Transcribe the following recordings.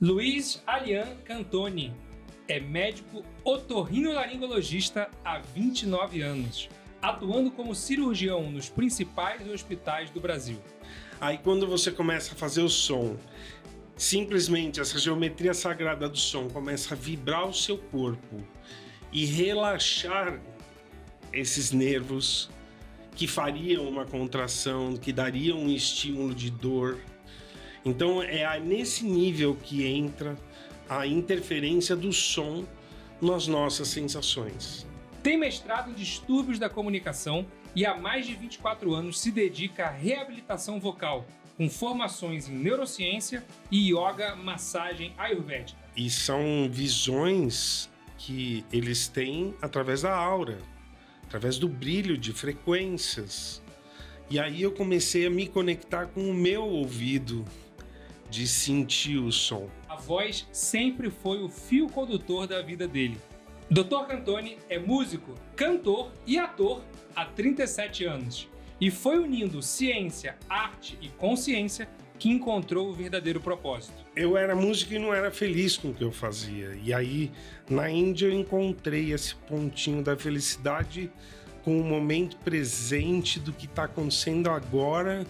Luiz Alian Cantoni é médico otorrinolaringologista há 29 anos, atuando como cirurgião nos principais hospitais do Brasil. Aí quando você começa a fazer o som, simplesmente essa geometria sagrada do som começa a vibrar o seu corpo e relaxar esses nervos que fariam uma contração, que dariam um estímulo de dor. Então é nesse nível que entra a interferência do som nas nossas sensações. Tem mestrado em distúrbios da comunicação e há mais de 24 anos se dedica à reabilitação vocal, com formações em neurociência e yoga, massagem ayurvédica. E são visões que eles têm através da aura, através do brilho de frequências. E aí eu comecei a me conectar com o meu ouvido, de sentir o som. A voz sempre foi o fio condutor da vida dele. Dr. Cantoni é músico, cantor e ator há 37 anos e foi unindo ciência, arte e consciência que encontrou o verdadeiro propósito. Eu era músico e não era feliz com o que eu fazia. E aí, na Índia, eu encontrei esse pontinho da felicidade com o momento presente do que está acontecendo agora,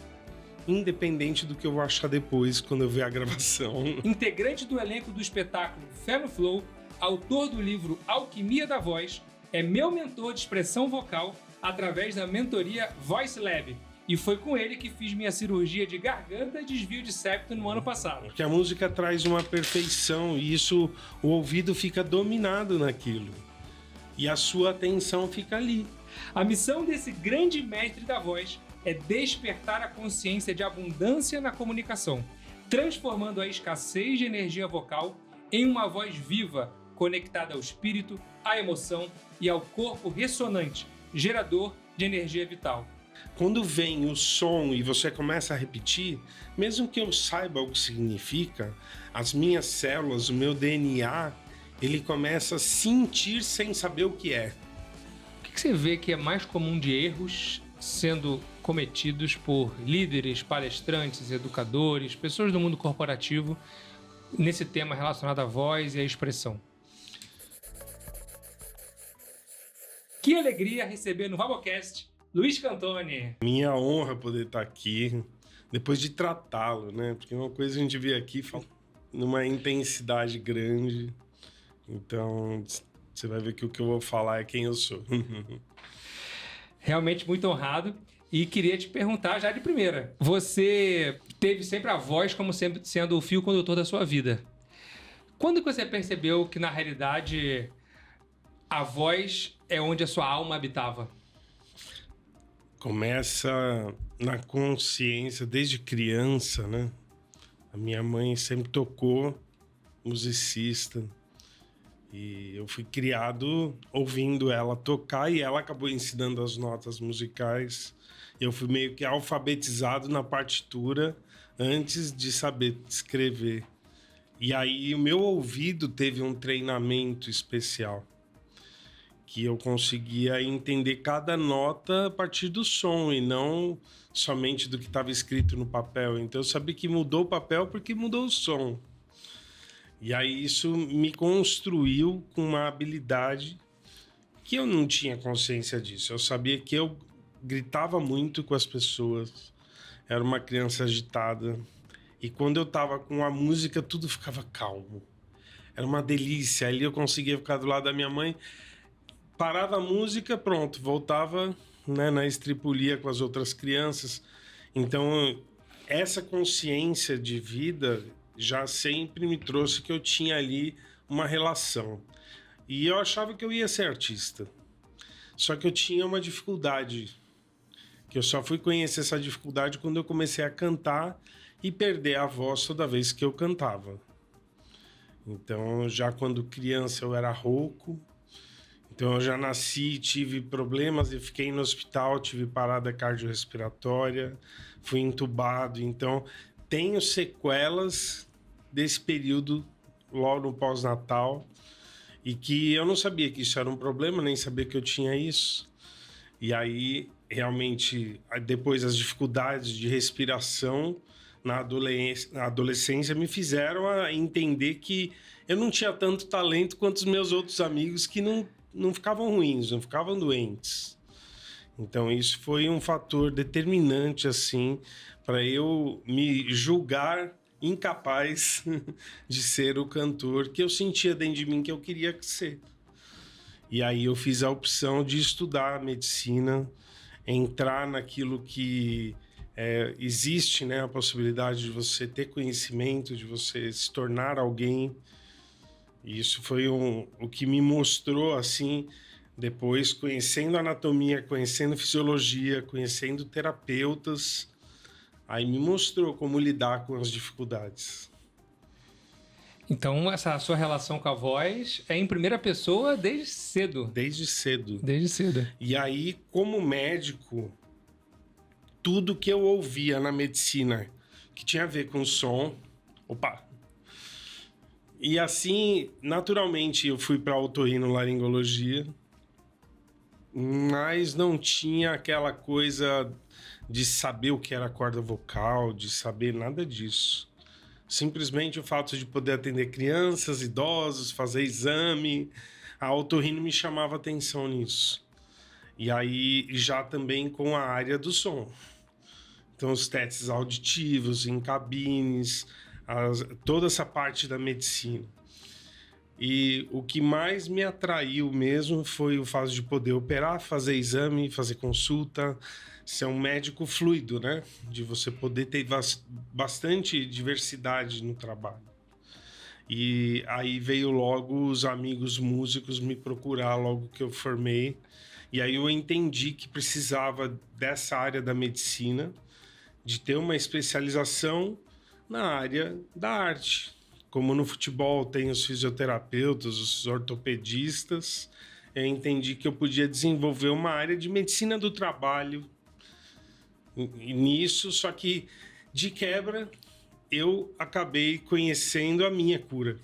independente do que eu vou achar depois, quando eu ver a gravação. Integrante do elenco do espetáculo Fé no Flow, autor do livro Alquimia da Voz, é meu mentor de expressão vocal através da mentoria Voice Lab. E foi com ele que fiz minha cirurgia de garganta e desvio de septo no ano passado. Porque a música traz uma perfeição e isso, o ouvido fica dominado naquilo. E a sua atenção fica ali. A missão desse grande mestre da voz é despertar a consciência de abundância na comunicação, transformando a escassez de energia vocal em uma voz viva, conectada ao espírito, à emoção e ao corpo ressonante, gerador de energia vital. Quando vem o som e você começa a repetir, mesmo que eu saiba o que significa, as minhas células, o meu DNA, ele começa a sentir sem saber o que é. O que você vê que é mais comum de erros sendo cometidos por líderes, palestrantes, educadores, pessoas do mundo corporativo nesse tema relacionado à voz e à expressão? Que alegria receber no Vabocast Luiz Cantoni. Minha honra poder estar aqui, depois de tratá-lo, né? Porque uma coisa a gente vê aqui numa intensidade grande. Então, você vai ver que o que eu vou falar é quem eu sou. Realmente muito honrado. E queria te perguntar já de primeira. Você teve sempre a voz como sempre sendo o fio condutor da sua vida. Quando que você percebeu que, na realidade, a voz é onde a sua alma habitava? Começa na consciência desde criança, né? A minha mãe sempre tocou, musicista, e eu fui criado ouvindo ela tocar e ela acabou ensinando as notas musicais. Eu fui meio que alfabetizado na partitura antes de saber escrever. E aí o meu ouvido teve um treinamento especial, que eu conseguia entender cada nota a partir do som e não somente do que estava escrito no papel. Então eu sabia que mudou o papel porque mudou o som. E aí isso me construiu com uma habilidade que eu não tinha consciência disso. Eu sabia que eu gritava muito com as pessoas, era uma criança agitada. E quando eu estava com a música, tudo ficava calmo. Era uma delícia. Ali eu conseguia ficar do lado da minha mãe. Parava a música, pronto, voltava, né, na estripulia com as outras crianças. Então, essa consciência de vida já sempre me trouxe que eu tinha ali uma relação. E eu achava que eu ia ser artista. Só que eu tinha uma dificuldade, que eu só fui conhecer essa dificuldade quando eu comecei a cantar e perder a voz toda vez que eu cantava. Então, já quando criança eu era rouco. Então eu já nasci, tive problemas e fiquei no hospital, tive parada cardiorrespiratória, fui entubado. Então tenho sequelas desse período logo no pós-natal e que eu não sabia que isso era um problema, nem sabia que eu tinha isso. E aí realmente depois as dificuldades de respiração na adolescência me fizeram a entender que eu não tinha tanto talento quanto os meus outros amigos que não ficavam ruins, não ficavam doentes. Então isso foi um fator determinante assim para eu me julgar incapaz de ser o cantor que eu sentia dentro de mim que eu queria ser. E aí eu fiz a opção de estudar medicina, entrar naquilo que existe, né, a possibilidade de você ter conhecimento, de você se tornar alguém. E isso foi o que me mostrou, assim, depois, conhecendo anatomia, conhecendo fisiologia, conhecendo terapeutas, aí me mostrou como lidar com as dificuldades. Então, essa sua relação com a voz é em primeira pessoa desde cedo? Desde cedo. Desde cedo. E aí, como médico, tudo que eu ouvia na medicina que tinha a ver com som... Opa! E assim, naturalmente, eu fui para otorrinolaringologia, mas não tinha aquela coisa de saber o que era corda vocal, de saber nada disso. Simplesmente o fato de poder atender crianças, idosos, fazer exame, a otorrino me chamava atenção nisso. E aí já também com a área do som. Então os testes auditivos em cabines, toda essa parte da medicina. E o que mais me atraiu mesmo foi o fato de poder operar, fazer exame, fazer consulta, ser um médico fluido, né? De você poder ter bastante diversidade no trabalho. E aí veio logo os amigos músicos me procurar logo que eu formei. E aí eu entendi que precisava dessa área da medicina, de ter uma especialização na área da arte. Como no futebol tem os fisioterapeutas, os ortopedistas, eu entendi que eu podia desenvolver uma área de medicina do trabalho nisso, só que de quebra eu acabei conhecendo a minha cura.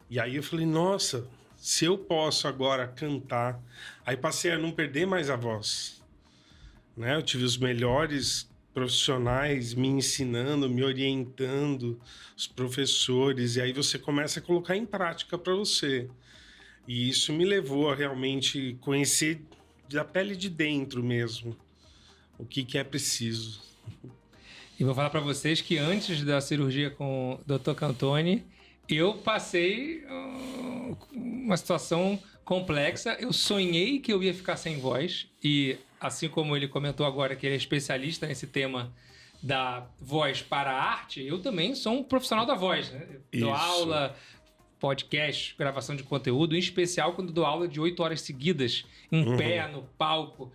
E aí eu falei, nossa, se eu posso agora cantar, aí passei a não perder mais a voz, né? Eu tive os melhores profissionais me ensinando, me orientando, os professores, e aí você começa a colocar em prática para você. E isso me levou a realmente conhecer da pele de dentro mesmo o que é preciso. E vou falar para vocês que antes da cirurgia com o Dr. Cantoni, eu passei uma situação complexa. Eu sonhei que eu ia ficar sem voz e, assim como ele comentou agora que ele é especialista nesse tema da voz para a arte, eu também sou um profissional da voz, né? Dou aula, podcast, gravação de conteúdo, em especial quando dou aula de 8 horas seguidas, em pé, no palco.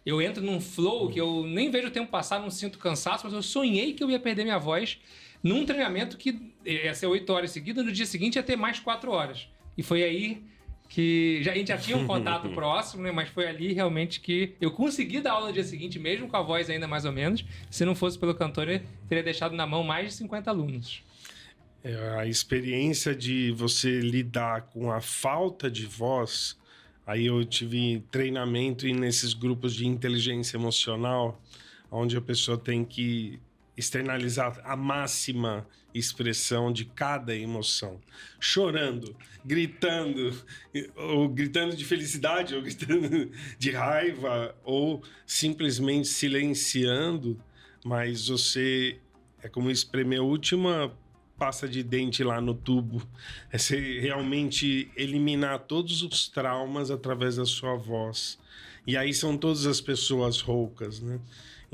Eu entro num flow que eu nem vejo o tempo passar, não sinto cansaço, mas eu sonhei que eu ia perder minha voz num treinamento que ia ser 8 horas seguidas, no dia seguinte ia ter mais 4 horas. E foi aí que a gente já tinha um contato próximo, né? Mas foi ali realmente que eu consegui dar aula no dia seguinte, mesmo com a voz ainda mais ou menos. Se não fosse pelo cantor, eu teria deixado na mão mais de 50 alunos. A experiência de você lidar com a falta de voz, aí eu tive treinamento nesses grupos de inteligência emocional, onde a pessoa tem que externalizar a máxima expressão de cada emoção. Chorando, gritando, ou gritando de felicidade, ou gritando de raiva, ou simplesmente silenciando, mas você é como espremer a última pasta de dente lá no tubo. É você realmente eliminar todos os traumas através da sua voz. E aí são todas as pessoas roucas, né?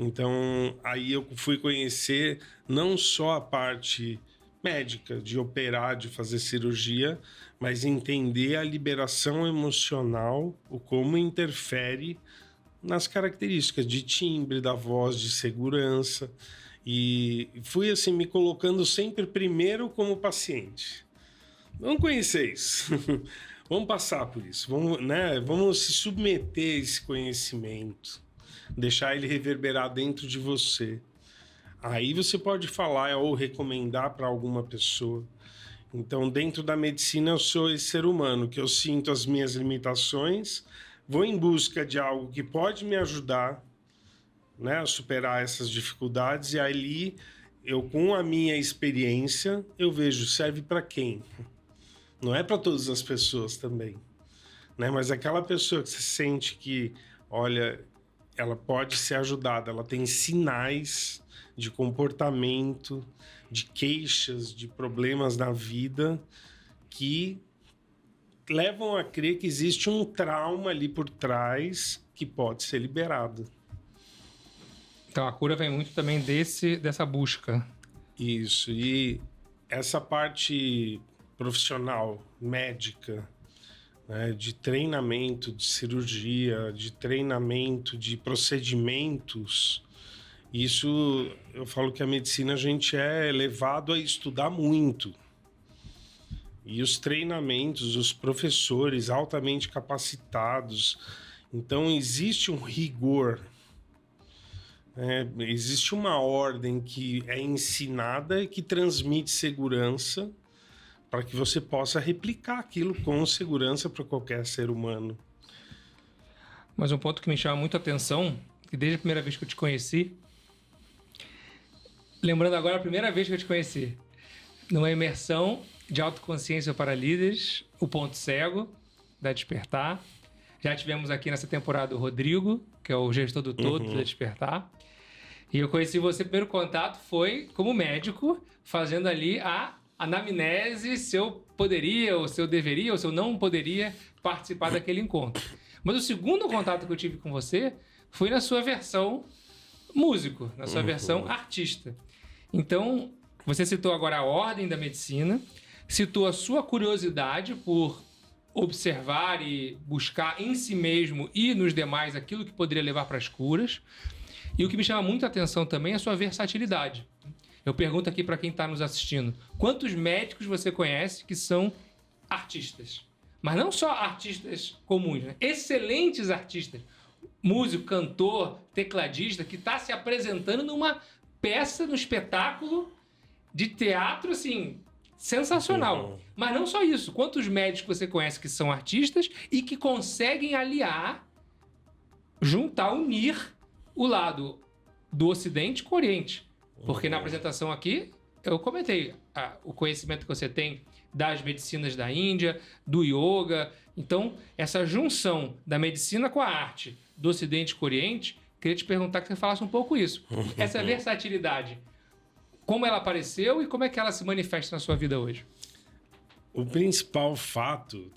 Então, aí eu fui conhecer não só a parte médica, de operar, de fazer cirurgia, mas entender a liberação emocional, o como interfere nas características de timbre da voz, de segurança. E fui assim me colocando sempre primeiro como paciente. Vamos conhecer isso. Vamos passar por isso. Vamos se submeter a esse conhecimento. Deixar ele reverberar dentro de você. Aí você pode falar ou recomendar para alguma pessoa. Então, dentro da medicina, eu sou esse ser humano que eu sinto as minhas limitações, vou em busca de algo que pode me ajudar, né, a superar essas dificuldades, e ali eu com a minha experiência, eu vejo, serve para quem? Não é para todas as pessoas também, né? Mas aquela pessoa que você sente que, olha, ela pode ser ajudada, ela tem sinais de comportamento, de queixas, de problemas na vida que levam a crer que existe um trauma ali por trás que pode ser liberado. Então a cura vem muito também dessa busca. Isso, e essa parte profissional, médica, né, de treinamento, de cirurgia, de treinamento, de procedimentos, isso eu falo que a medicina a gente é levado a estudar muito. E os treinamentos, os professores altamente capacitados. Então, existe um rigor, existe uma ordem que é ensinada e que transmite segurança para que você possa replicar aquilo com segurança para qualquer ser humano. Mas um ponto que me chama muito a atenção, que desde a primeira vez que eu te conheci, lembrando agora a primeira vez que eu te conheci, numa imersão de autoconsciência para líderes, o Ponto Cego, da Despertar. Já tivemos aqui nessa temporada o Rodrigo, que é o gestor do todo da Despertar. E eu conheci você, primeiro contato foi como médico, fazendo ali a anamnese se eu poderia, ou se eu deveria, ou se eu não poderia participar daquele encontro. Mas o segundo contato que eu tive com você foi na sua versão músico, na sua versão artista. Então, você citou agora a ordem da medicina, citou a sua curiosidade por observar e buscar em si mesmo e nos demais aquilo que poderia levar para as curas. E o que me chama muito a atenção também é a sua versatilidade. Eu pergunto aqui para quem está nos assistindo, quantos médicos você conhece que são artistas? Mas não só artistas comuns, né? Excelentes artistas. Músico, cantor, tecladista, que está se apresentando numa peça, num espetáculo de teatro, assim, sensacional. Mas não só isso. Quantos médicos você conhece que são artistas e que conseguem aliar, juntar, unir o lado do Ocidente com o Oriente? Porque na apresentação aqui, eu comentei o conhecimento que você tem das medicinas da Índia, do yoga. Então, essa junção da medicina com a arte do Ocidente com o Oriente, queria te perguntar que você falasse um pouco isso. Essa versatilidade, como ela apareceu e como é que ela se manifesta na sua vida hoje? O principal fato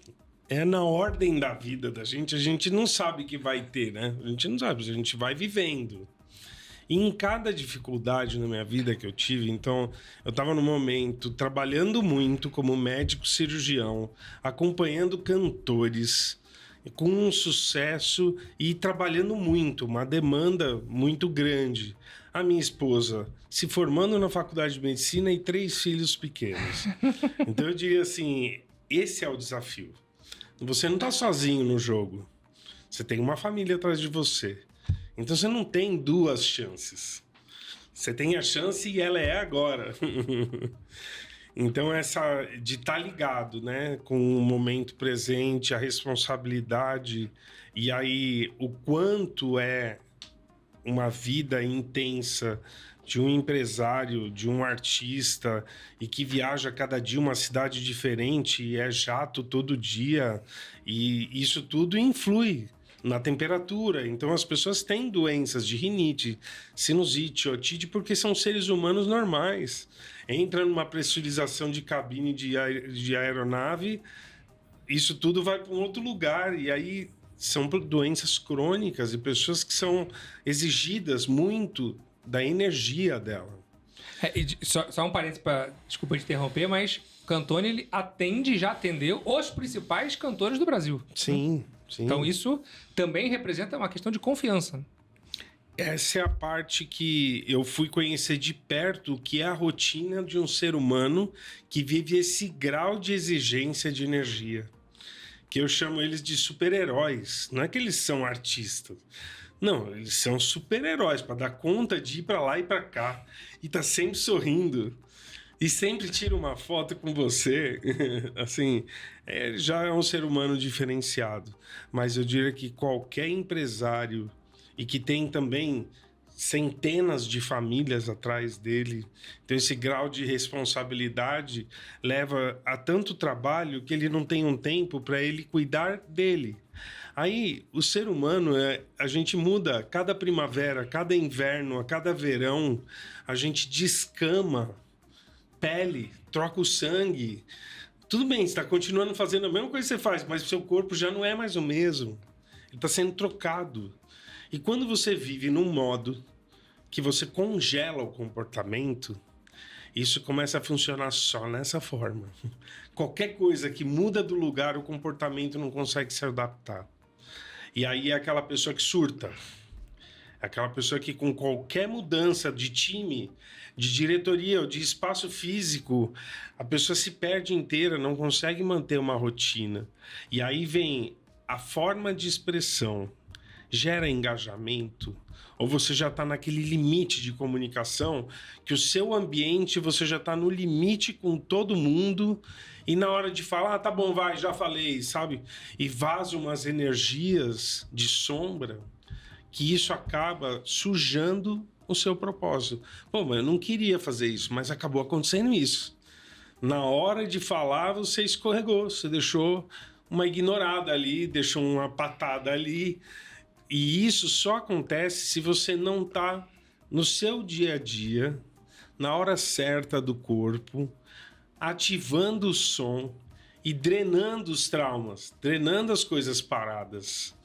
é na ordem da vida da gente. A gente não sabe que vai ter, né? A gente não sabe, a gente vai vivendo. E em cada dificuldade na minha vida que eu tive, então, eu estava no momento trabalhando muito como médico cirurgião, acompanhando cantores, com um sucesso e trabalhando muito, uma demanda muito grande. A minha esposa se formando na faculdade de medicina e 3 filhos pequenos. Então eu diria assim, esse é o desafio. Você não está sozinho no jogo. Você tem uma família atrás de você. Então você não tem 2 chances. Você tem a chance e ela é agora. Então essa de estar ligado, né, com o momento presente, a responsabilidade e aí o quanto é uma vida intensa de um empresário, de um artista e que viaja cada dia uma cidade diferente e é jato todo dia e isso tudo influi na temperatura. Então as pessoas têm doenças de rinite, sinusite, otite, porque são seres humanos normais. Entra numa pressurização de cabine de aeronave, isso tudo vai para um outro lugar. E aí são doenças crônicas e pessoas que são exigidas muito da energia dela. Só um parênteses, desculpa te interromper, mas Cantone ele já atendeu os principais cantores do Brasil. Sim. Sim. Então isso também representa uma questão de confiança. Essa é a parte que eu fui conhecer de perto, que é a rotina de um ser humano que vive esse grau de exigência de energia. Que eu chamo eles de super-heróis. Não é que eles são artistas. Não, eles são super-heróis para dar conta de ir para lá e para cá. E tá sempre sorrindo. E sempre tira uma foto com você, assim, já é um ser humano diferenciado. Mas eu diria que qualquer empresário e que tem também centenas de famílias atrás dele. Então, esse grau de responsabilidade leva a tanto trabalho que ele não tem um tempo para ele cuidar dele. Aí, o ser humano, a gente muda cada primavera, cada inverno, a cada verão, a gente descama pele, troca o sangue. Tudo bem, você está continuando fazendo a mesma coisa que você faz, mas o seu corpo já não é mais o mesmo. Ele está sendo trocado. E quando você vive num modo que você congela o comportamento, isso começa a funcionar só nessa forma. Qualquer coisa que muda do lugar, o comportamento não consegue se adaptar. E aí é aquela pessoa que surta. Aquela pessoa que com qualquer mudança de time, de diretoria ou de espaço físico, a pessoa se perde inteira, não consegue manter uma rotina. E aí vem a forma de expressão, gera engajamento, ou você já está naquele limite de comunicação, que o seu ambiente, você já está no limite com todo mundo, e na hora de falar, tá bom, vai, já falei, sabe? E vaza umas energias de sombra, que isso acaba sujando o seu propósito. Pô, mas eu não queria fazer isso, mas acabou acontecendo isso. Na hora de falar, você escorregou, você deixou uma ignorada ali, deixou uma patada ali. E isso só acontece se você não está no seu dia a dia, na hora certa do corpo, ativando o som e drenando os traumas, drenando as coisas paradas.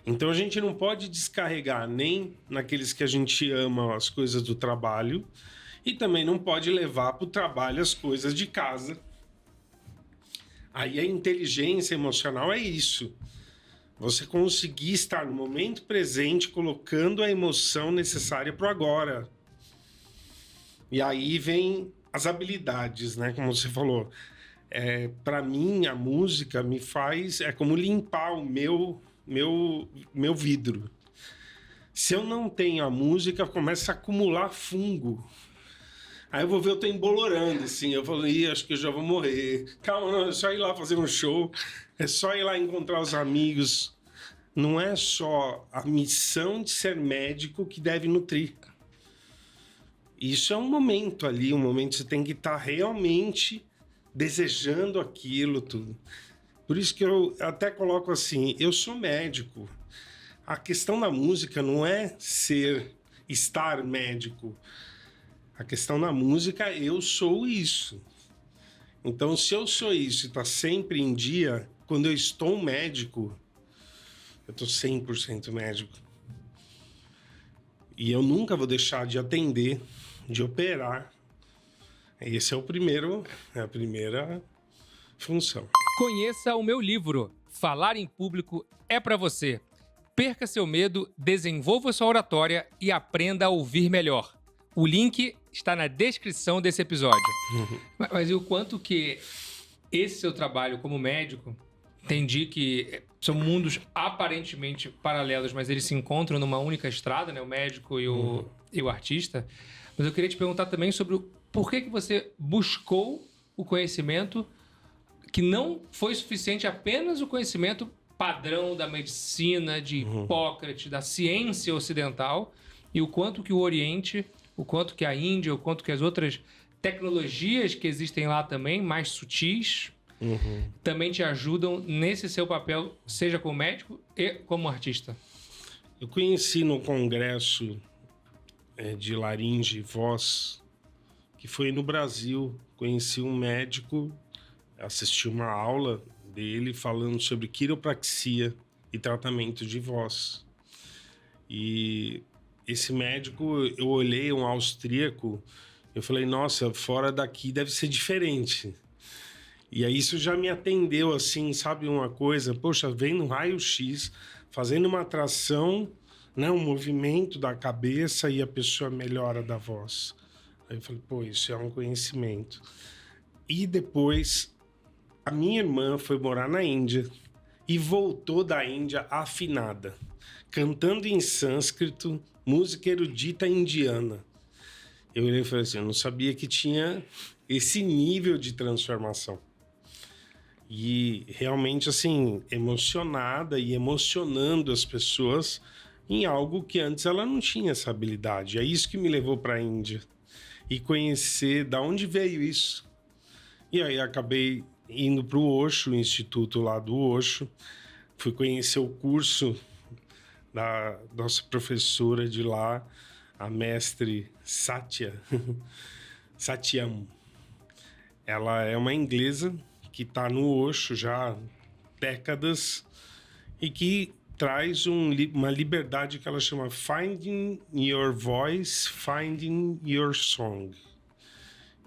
Então a gente não pode descarregar nem naqueles que a gente ama as coisas do trabalho e também não pode levar para o trabalho as coisas de casa. Aí a inteligência emocional é isso. Você conseguir estar no momento presente, colocando a emoção necessária para o agora. E aí vem as habilidades, né? Como você falou. Para mim, a música me faz... É como limpar o meu vidro. Se eu não tenho a música, começa a acumular fungo. Aí eu vou ver, eu tô embolorando, assim. Eu falei, acho que eu já vou morrer. Calma, não, é só ir lá fazer um show. É só ir lá encontrar os amigos. Não é só a missão de ser médico que deve nutrir. Isso é um momento ali, um momento que você tem que estar realmente desejando aquilo tudo. Por isso que eu até coloco assim, eu sou médico. A questão da música não é estar médico. A questão da música, eu sou isso. Então, se eu sou isso e está sempre em dia, quando eu estou médico, eu estou 100% médico. E eu nunca vou deixar de atender, de operar. Esse é a primeira função. Conheça o meu livro, Falar em Público é pra você. Perca seu medo, desenvolva sua oratória e aprenda a ouvir melhor. O link está na descrição desse episódio. Mas e o quanto que esse seu trabalho como médico, entendi que são mundos aparentemente paralelos, mas eles se encontram numa única estrada, né? O médico e o artista. Mas eu queria te perguntar também sobre por que você buscou o conhecimento que não foi suficiente apenas o conhecimento padrão da medicina, de Hipócrates, da ciência ocidental, e o quanto que o Oriente, o quanto que a Índia, o quanto que as outras tecnologias que existem lá também, mais sutis, também te ajudam nesse seu papel, seja como médico e como artista. Eu conheci no congresso de laringe e voz, que foi no Brasil. Conheci um médico, assisti uma aula dele falando sobre quiropraxia e tratamento de voz. E esse médico, eu olhei, um austríaco, eu falei, nossa, fora daqui deve ser diferente. E aí isso já me atendeu, assim, sabe uma coisa? Poxa, vem no raio-x, fazendo uma tração, né, um movimento da cabeça e a pessoa melhora da voz. Aí eu falei, pô, isso é um conhecimento. E depois, a minha irmã foi morar na Índia e voltou da Índia afinada, cantando em sânscrito, música erudita indiana. Eu olhei e falei assim, eu não sabia que tinha esse nível de transformação. E realmente, assim, emocionada e emocionando as pessoas em algo que antes ela não tinha essa habilidade. É isso que me levou para a Índia e conhecer da onde veio isso. E aí acabei indo para o Osho, o instituto lá do Osho, fui conhecer o curso da nossa professora de lá, a mestre Satyam. Ela é uma inglesa que está no Osho já há décadas e que traz uma liberdade que ela chama Finding Your Voice, Finding Your Song.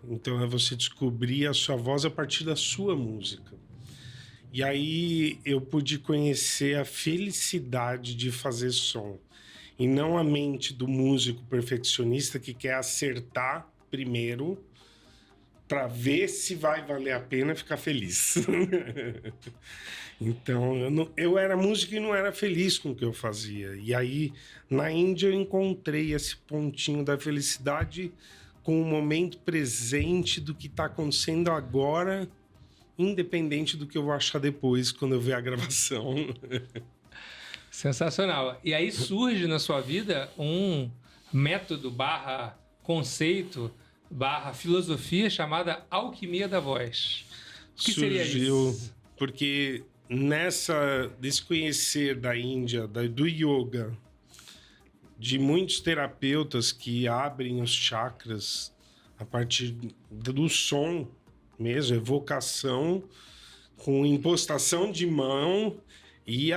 Então é você descobrir a sua voz a partir da sua música. E aí eu pude conhecer a felicidade de fazer som. E não a mente do músico perfeccionista que quer acertar primeiro para ver se vai valer a pena ficar feliz. Então, eu era músico e não era feliz com o que eu fazia. E aí, na Índia, eu encontrei esse pontinho da felicidade com o momento presente do que está acontecendo agora, independente do que eu vou achar depois, quando eu ver a gravação. Sensacional. E aí surge na sua vida um método / conceito / filosofia chamada alquimia da voz. O que seria isso? Porque nessa desconhecer da Índia, do yoga, de muitos terapeutas que abrem os chakras a partir do som mesmo, evocação, com impostação de mão, e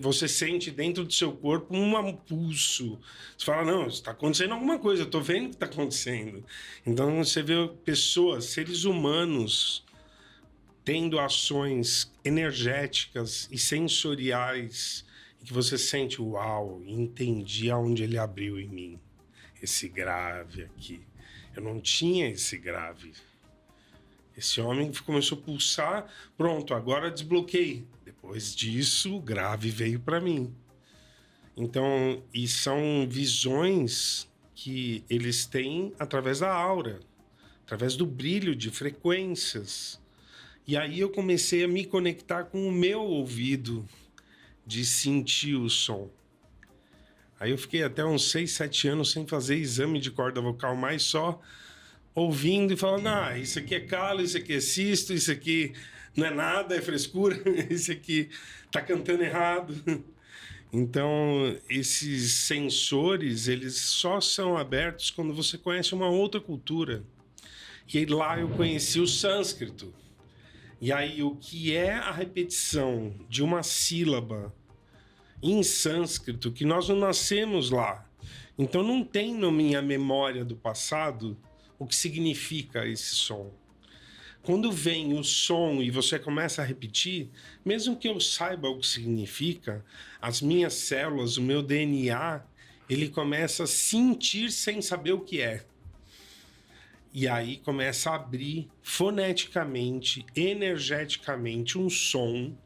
você sente dentro do seu corpo um pulso. Você fala, não, está acontecendo alguma coisa, eu estou vendo o que está acontecendo. Então você vê pessoas, seres humanos, tendo ações energéticas e sensoriais, e que você sente, uau, entendi aonde ele abriu em mim. Esse grave aqui. Eu não tinha esse grave. Esse homem começou a pulsar, pronto, agora desbloqueei. Depois disso, o grave veio para mim. Então, e são visões que eles têm através da aura, através do brilho de frequências. E aí eu comecei a me conectar com o meu ouvido, de sentir o som. Aí eu fiquei até uns 6, 7 anos sem fazer exame de corda vocal, mais só ouvindo e falando, isso aqui é calo, isso aqui é cisto, isso aqui não é nada, é frescura, isso aqui tá cantando errado. Então, esses sensores, eles só são abertos quando você conhece uma outra cultura. E aí, lá eu conheci o sânscrito. E aí, o que é a repetição de uma sílaba em sânscrito, que nós não nascemos lá. Então, não tem na minha memória do passado o que significa esse som. Quando vem o som e você começa a repetir, mesmo que eu saiba o que significa, as minhas células, o meu DNA, ele começa a sentir sem saber o que é. E aí começa a abrir foneticamente, energeticamente, um som.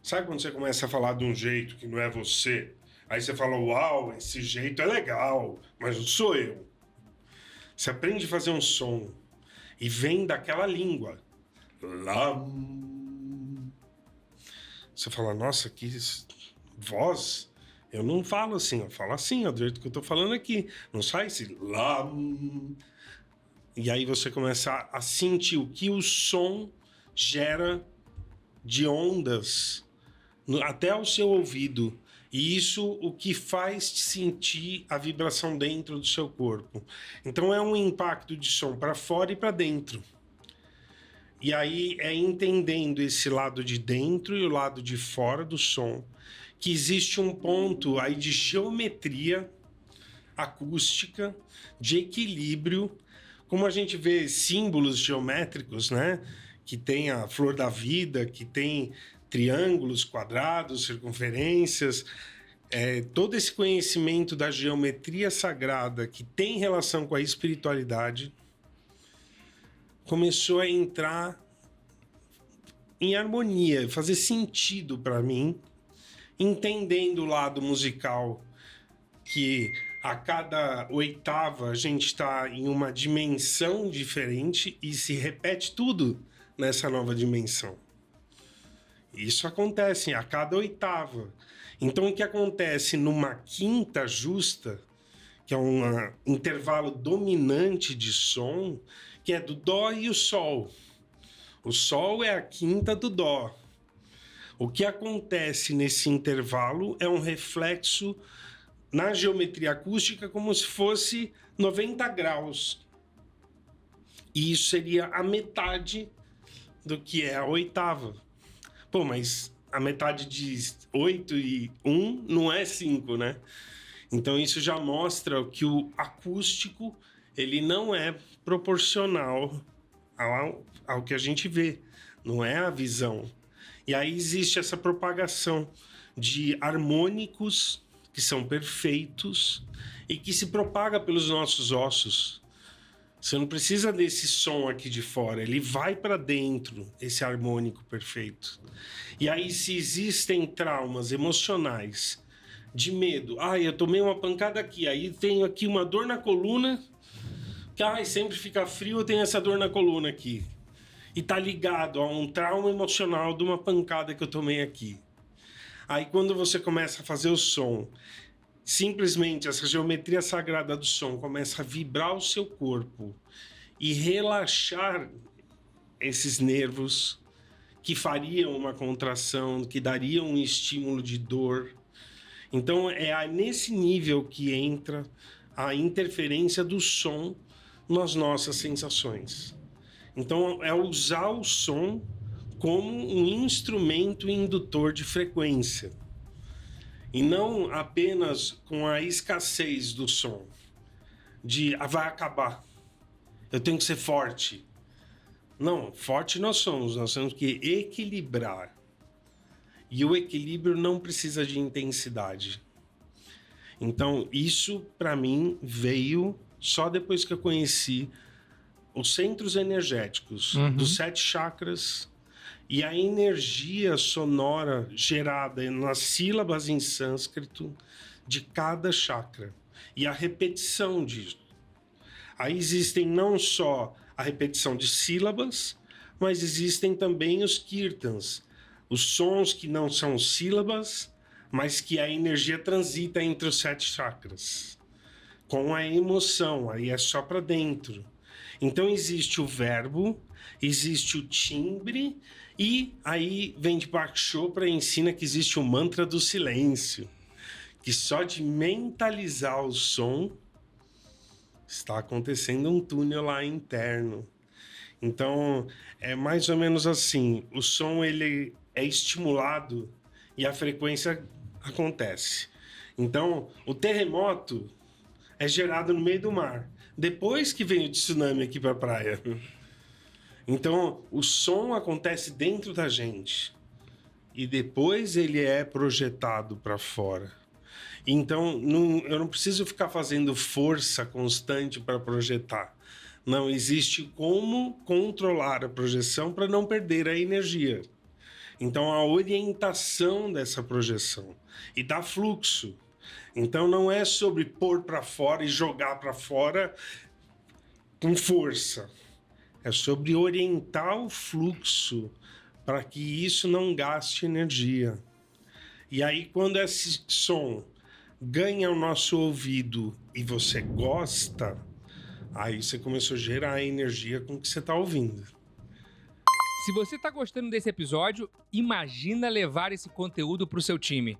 Sabe quando você começa a falar de um jeito que não é você? Aí você fala, uau, esse jeito é legal, mas não sou eu. Você aprende a fazer um som e vem daquela língua. Lam. Você fala, nossa, que voz. Eu não falo assim, eu falo assim, do jeito que eu tô falando aqui. Não sai esse lam. E aí você começa a sentir o que o som gera de ondas até o seu ouvido. E isso o que faz sentir a vibração dentro do seu corpo. Então é um impacto de som para fora e para dentro. E aí é entendendo esse lado de dentro e o lado de fora do som, que existe um ponto aí de geometria acústica, de equilíbrio, como a gente vê símbolos geométricos, né? Que tem a flor da vida, que tem triângulos, quadrados, circunferências, todo esse conhecimento da geometria sagrada que tem relação com a espiritualidade começou a entrar em harmonia, fazer sentido para mim, entendendo o lado musical, que a cada oitava a gente está em uma dimensão diferente e se repete tudo nessa nova dimensão. Isso acontece a cada oitava. Então, o que acontece numa quinta justa, que é um intervalo dominante de som, que é do dó e o sol. O sol é a quinta do dó. O que acontece nesse intervalo é um reflexo na geometria acústica como se fosse 90 graus. E isso seria a metade do que é a oitava. Pô, mas a metade de 8 e 1 não é 5, né? Então isso já mostra que o acústico ele não é proporcional ao que a gente vê, não é a visão. E aí existe essa propagação de harmônicos que são perfeitos e que se propaga pelos nossos ossos. Você não precisa desse som aqui de fora, ele vai para dentro, esse harmônico perfeito. E aí, se existem traumas emocionais de medo, eu tomei uma pancada aqui, aí tenho aqui uma dor na coluna, que sempre fica frio, eu tenho essa dor na coluna aqui. E tá ligado a um trauma emocional de uma pancada que eu tomei aqui. Aí quando você começa a fazer o som, simplesmente essa geometria sagrada do som começa a vibrar o seu corpo e relaxar esses nervos que fariam uma contração, que dariam um estímulo de dor. Então é nesse nível que entra a interferência do som nas nossas sensações. Então é usar o som como um instrumento indutor de frequência. E não apenas com a escassez do som, de vai acabar, eu tenho que ser forte. Não, forte nós temos que equilibrar. E o equilíbrio não precisa de intensidade. Então, isso para mim veio só depois que eu conheci os centros energéticos dos 7 chakras e a energia sonora gerada nas sílabas em sânscrito de cada chakra e a repetição disso. Aí existem não só a repetição de sílabas, mas existem também os kirtans, os sons que não são sílabas, mas que a energia transita entre os 7 chakras, com a emoção, aí é só para dentro. Então existe o verbo, existe o timbre, e aí vem de Deepak Chopra e ensina que existe o mantra do silêncio, que só de mentalizar o som está acontecendo um túnel lá interno. Então é mais ou menos assim, o som ele é estimulado e a frequência acontece. Então o terremoto é gerado no meio do mar, depois que vem o tsunami aqui para a praia. Então, o som acontece dentro da gente e depois ele é projetado para fora. Então, eu não preciso ficar fazendo força constante para projetar. Não existe como controlar a projeção para não perder a energia. Então, a orientação dessa projeção e dá fluxo. Então, não é sobre pôr para fora e jogar para fora com força. É sobre orientar o fluxo para que isso não gaste energia. E aí, quando esse som ganha o nosso ouvido e você gosta, aí você começou a gerar a energia com o que você está ouvindo. Se você está gostando desse episódio, imagina levar esse conteúdo para o seu time.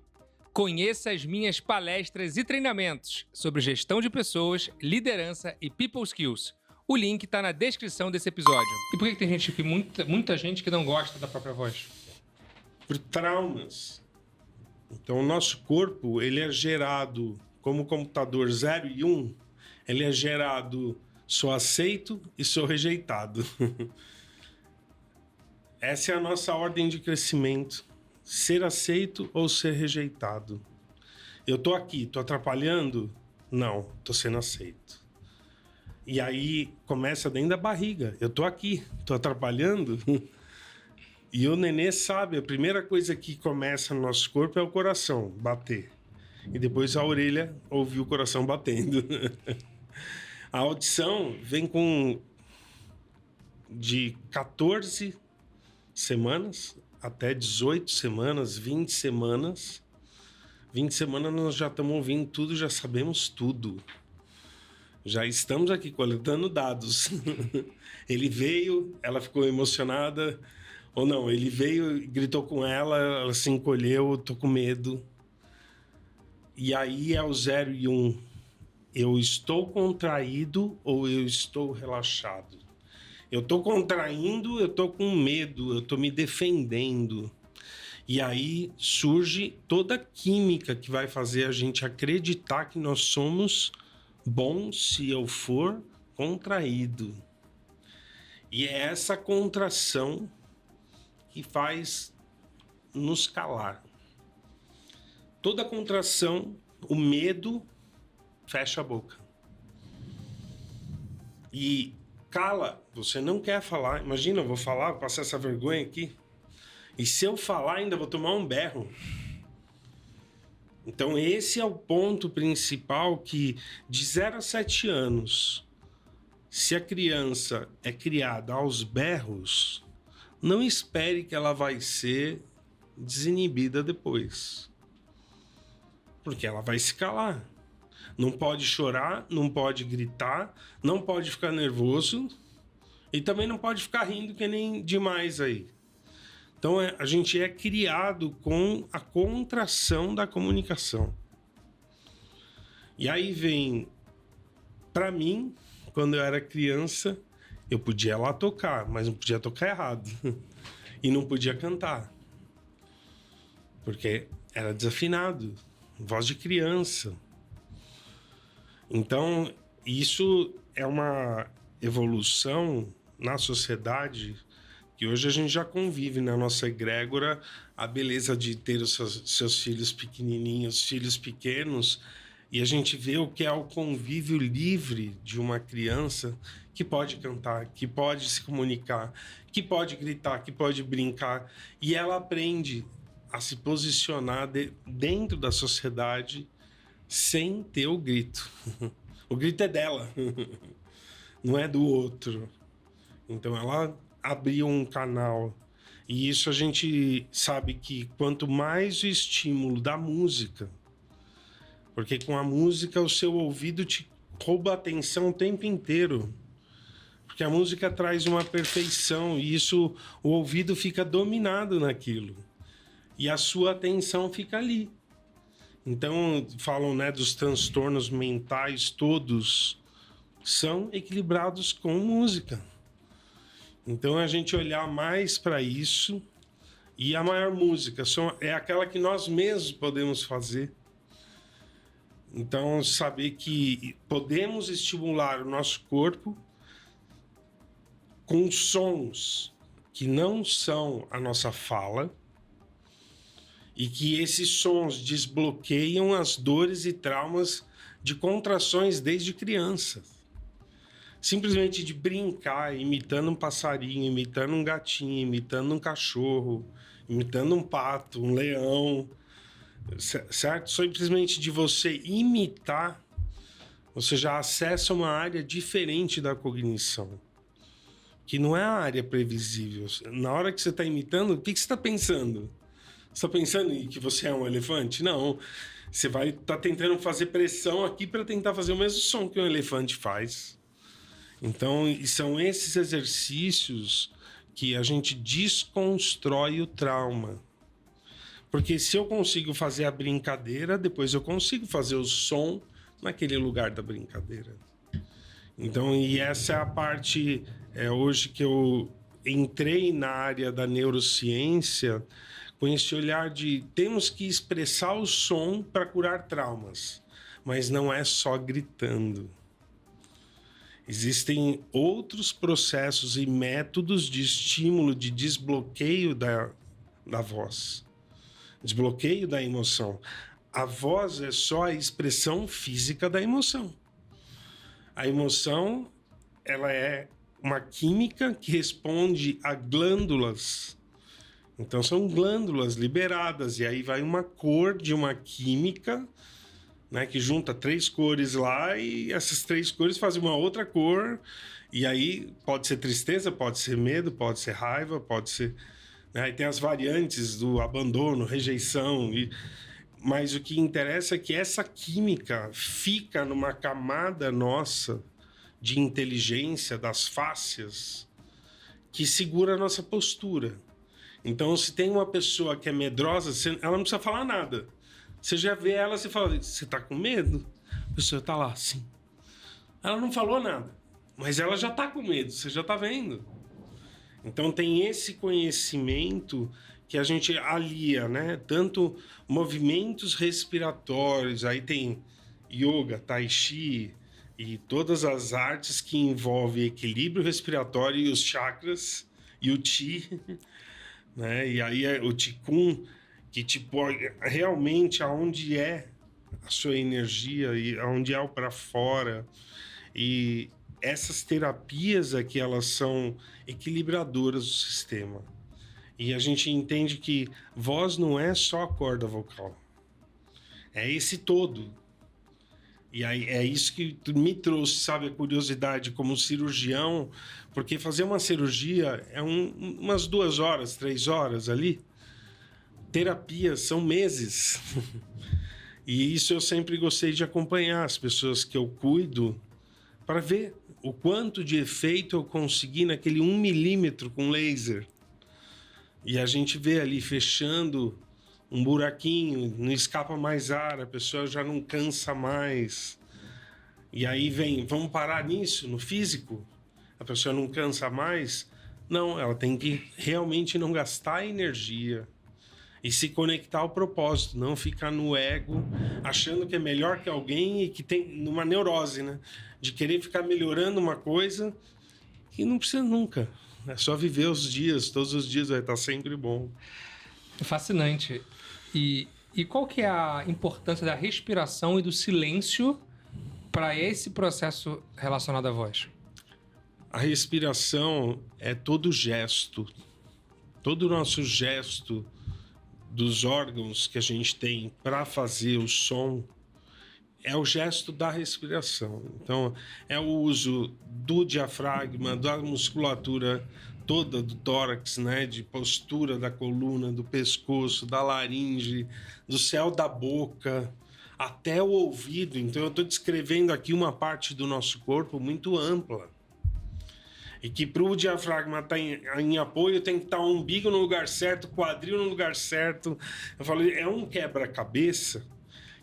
Conheça as minhas palestras e treinamentos sobre gestão de pessoas, liderança e people skills. O link está na descrição desse episódio. E por que tem gente muita gente que não gosta da própria voz? Por traumas. Então, o nosso corpo, ele é gerado como computador 0 e 1, ele é gerado sou aceito e sou rejeitado. Essa é a nossa ordem de crescimento. Ser aceito ou ser rejeitado. Eu tô aqui, tô atrapalhando? Não, tô sendo aceito. E aí começa dentro da barriga. Eu tô aqui, tô atrapalhando? E o nenê sabe, a primeira coisa que começa no nosso corpo é o coração bater. E depois a orelha ouvir o coração batendo. A audição vem de 14 semanas até 18 semanas, 20 semanas. 20 semanas nós já estamos ouvindo tudo, já sabemos tudo. Já estamos aqui coletando dados. Ele veio, ela ficou emocionada, ou não, ele veio, gritou com ela se encolheu, tô com medo. E aí é o 0 e 1. Eu estou contraído ou eu estou relaxado? Eu estou contraindo, eu estou com medo, eu estou me defendendo. E aí surge toda a química que vai fazer a gente acreditar que nós somos bons se eu for contraído. E é essa contração que faz nos calar. Toda contração, o medo fecha a boca. E cala, você não quer falar. Imagina, eu vou falar, vou passar essa vergonha aqui. E se eu falar, ainda vou tomar um berro. Então esse é o ponto principal, que de 0 a 7 anos, se a criança é criada aos berros, não espere que ela vai ser desinibida depois. Porque ela vai se calar. Não pode chorar, não pode gritar, não pode ficar nervoso e também não pode ficar rindo que nem demais aí. Então a gente é criado com a contração da comunicação. E aí vem, para mim, quando eu era criança, eu podia lá tocar, mas não podia tocar errado. E não podia cantar. Porque era desafinado, voz de criança. Então, isso é uma evolução na sociedade que hoje a gente já convive na nossa egrégora a beleza de ter os seus filhos pequenininhos, filhos pequenos, e a gente vê o que é o convívio livre de uma criança que pode cantar, que pode se comunicar, que pode gritar, que pode brincar, e ela aprende a se posicionar dentro da sociedade sem ter o grito. O grito é dela, não é do outro. Então ela abriu um canal. E isso a gente sabe que quanto mais o estímulo da música, porque com a música o seu ouvido te rouba a atenção o tempo inteiro. Porque a música traz uma perfeição e isso, o ouvido fica dominado naquilo. E a sua atenção fica ali. Então, falam, né, dos transtornos mentais, todos são equilibrados com música. Então, a gente olhar mais para isso, e a maior música é aquela que nós mesmos podemos fazer. Então, saber que podemos estimular o nosso corpo com sons que não são a nossa fala, e que esses sons desbloqueiam as dores e traumas de contrações desde criança. Simplesmente de brincar, imitando um passarinho, imitando um gatinho, imitando um cachorro, imitando um pato, um leão, certo? Simplesmente de você imitar, você já acessa uma área diferente da cognição, que não é a área previsível. Na hora que você está imitando, o que você está pensando? Você está pensando em que você é um elefante? Não. Você vai estar tentando fazer pressão aqui para tentar fazer o mesmo som que um elefante faz. Então, são esses exercícios que a gente desconstrói o trauma. Porque se eu consigo fazer a brincadeira, depois eu consigo fazer o som naquele lugar da brincadeira. Então, e essa é a parte, hoje que eu entrei na área da neurociência, com esse olhar de temos que expressar o som para curar traumas, mas não é só gritando. Existem outros processos e métodos de estímulo, de desbloqueio da voz, desbloqueio da emoção. A voz é só a expressão física da emoção. A emoção, ela é uma química que responde a glândulas. Então são glândulas liberadas, e aí vai uma cor de uma química, né, que junta 3 cores lá, e essas 3 cores fazem uma outra cor, e aí pode ser tristeza, pode ser medo, pode ser raiva, pode ser... né? E tem as variantes do abandono, rejeição, mas o que interessa é que essa química fica numa camada nossa de inteligência das fáscias que segura a nossa postura. Então, se tem uma pessoa que é medrosa, ela não precisa falar nada. Você já vê ela, você fala, você tá com medo? A pessoa tá lá, assim. Ela não falou nada, mas ela já tá com medo, você já tá vendo. Então, tem esse conhecimento que a gente alia, né? Tanto movimentos respiratórios, aí tem yoga, tai chi e todas as artes que envolvem equilíbrio respiratório e os chakras e o chi, né? E aí é o Qigong, que tipo, realmente aonde é a sua energia e aonde é o para fora. E essas terapias aqui, elas são equilibradoras do sistema. E a gente entende que voz não é só a corda vocal. É esse todo. E aí é isso que me trouxe, sabe, a curiosidade como cirurgião, porque fazer uma cirurgia é umas 2 horas, 3 horas ali. Terapias são meses. E isso eu sempre gostei de acompanhar as pessoas que eu cuido para ver o quanto de efeito eu consegui naquele 1 milímetro com laser. E a gente vê ali fechando um buraquinho, não escapa mais ar, a pessoa já não cansa mais. E aí vem, vamos parar nisso, no físico? A pessoa não cansa mais? Não, ela tem que realmente não gastar energia e se conectar ao propósito, não ficar no ego, achando que é melhor que alguém e que tem numa neurose, né? De querer ficar melhorando uma coisa que não precisa nunca. É só viver os dias, todos os dias vai estar sempre bom. Fascinante. E qual que é a importância da respiração e do silêncio para esse processo relacionado à voz? A respiração é todo gesto, todo o nosso gesto dos órgãos que a gente tem para fazer o som é o gesto da respiração. Então, é o uso do diafragma, da musculatura toda do tórax, né, de postura da coluna, do pescoço, da laringe, do céu da boca, até o ouvido. Então, eu estou descrevendo aqui uma parte do nosso corpo muito ampla. E que para o diafragma estar em apoio tem que estar o umbigo no lugar certo, quadril no lugar certo. Eu falei, é um quebra-cabeça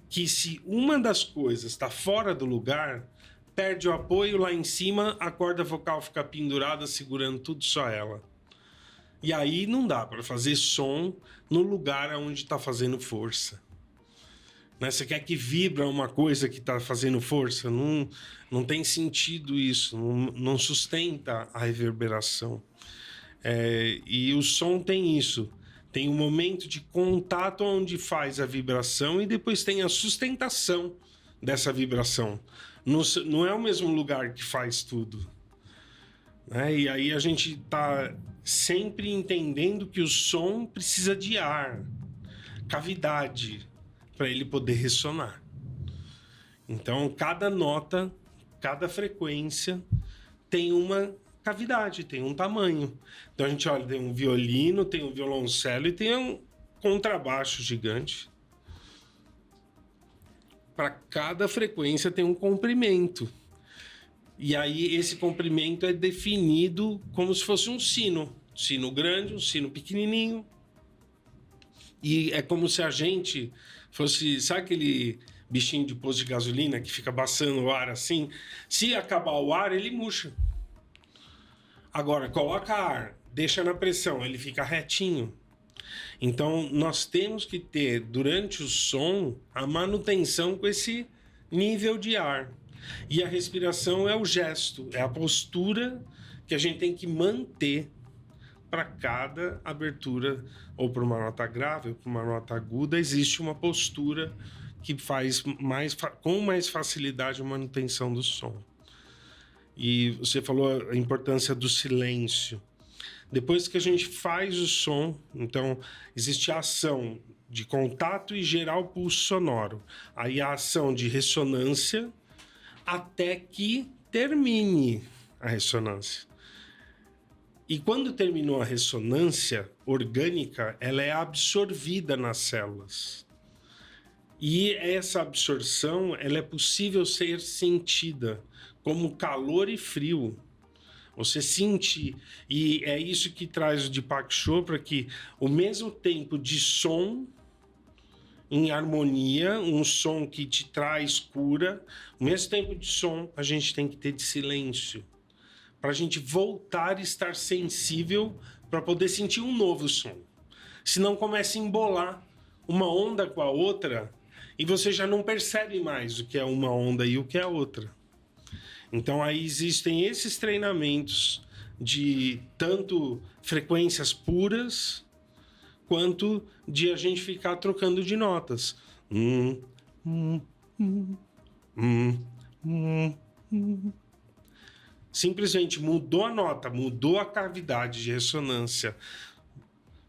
que se uma das coisas está fora do lugar, perde o apoio lá em cima, a corda vocal fica pendurada, segurando tudo só ela. E aí não dá para fazer som no lugar onde está fazendo força. Né? Você quer que vibra uma coisa que está fazendo força? Não tem sentido isso, não sustenta a reverberação. E o som tem isso. Tem um momento de contato onde faz a vibração e depois tem a sustentação dessa vibração. Não é o mesmo lugar que faz tudo. Né? E aí a gente está sempre entendendo que o som precisa de ar, cavidade, para ele poder ressonar. Então, cada nota, cada frequência tem uma cavidade, tem um tamanho. Então a gente olha, tem um violino, tem um violoncelo e tem um contrabaixo gigante. Para cada frequência tem um comprimento. E aí esse comprimento é definido como se fosse um sino. Sino grande, um sino pequenininho. E é como se a gente fosse... Sabe aquele bichinho de posto de gasolina que fica baçando o ar assim? Se acabar o ar, ele murcha. Agora, coloca ar, deixa na pressão, ele fica retinho. Então, nós temos que ter, durante o som, a manutenção com esse nível de ar. E a respiração é o gesto, é a postura que a gente tem que manter para cada abertura, ou para uma nota grave, ou para uma nota aguda, existe uma postura que faz com mais facilidade a manutenção do som. E você falou a importância do silêncio. Depois que a gente faz o som, então existe a ação de contato e gerar o pulso sonoro. Aí a ação de ressonância até que termine a ressonância. E quando terminou a ressonância, orgânica, ela é absorvida nas células. E essa absorção, ela é possível ser sentida como calor e frio. Você sente, e é isso que traz o Deepak Chopra, que o mesmo tempo de som em harmonia, um som que te traz cura, o mesmo tempo de som a gente tem que ter de silêncio, para a gente voltar a estar sensível para poder sentir um novo som. Senão começa a embolar uma onda com a outra e você já não percebe mais o que é uma onda e o que é outra. Então aí existem esses treinamentos de tanto frequências puras quanto de a gente ficar trocando de notas. Simplesmente mudou a nota, mudou a cavidade de ressonância.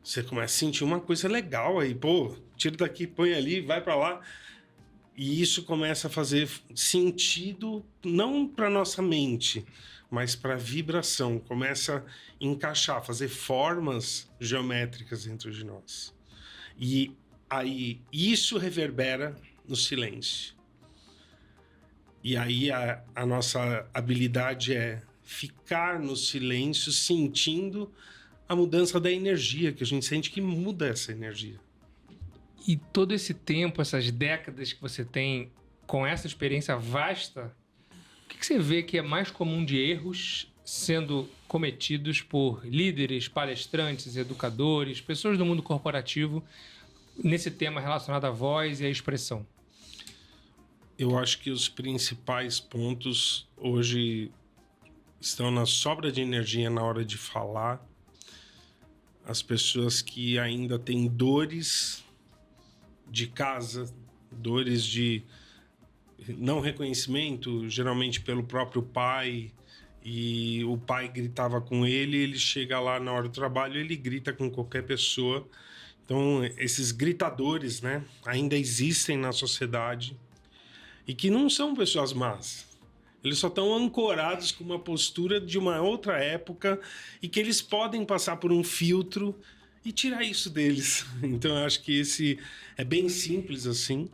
Você começa a sentir uma coisa legal aí, pô, tira daqui, põe ali, vai para lá. E isso começa a fazer sentido, não para nossa mente, mas para a vibração. Começa a encaixar, fazer formas geométricas dentro de nós. E aí isso reverbera no silêncio. E aí a nossa habilidade é ficar no silêncio, sentindo a mudança da energia, que a gente sente que muda essa energia. E todo esse tempo, essas décadas que você tem com essa experiência vasta, o que você vê que é mais comum de erros sendo cometidos por líderes, palestrantes, educadores, pessoas do mundo corporativo nesse tema relacionado à voz e à expressão? Eu acho que os principais pontos hoje estão na sobra de energia na hora de falar, as pessoas que ainda têm dores de casa, dores de não reconhecimento, geralmente pelo próprio pai, e o pai gritava com ele, ele chega lá na hora do trabalho, ele grita com qualquer pessoa. Então, esses gritadores, né, ainda existem na sociedade e que não são pessoas más. Eles só estão ancorados com uma postura de uma outra época e que eles podem passar por um filtro e tirar isso deles. Então, eu acho que esse é bem simples assim.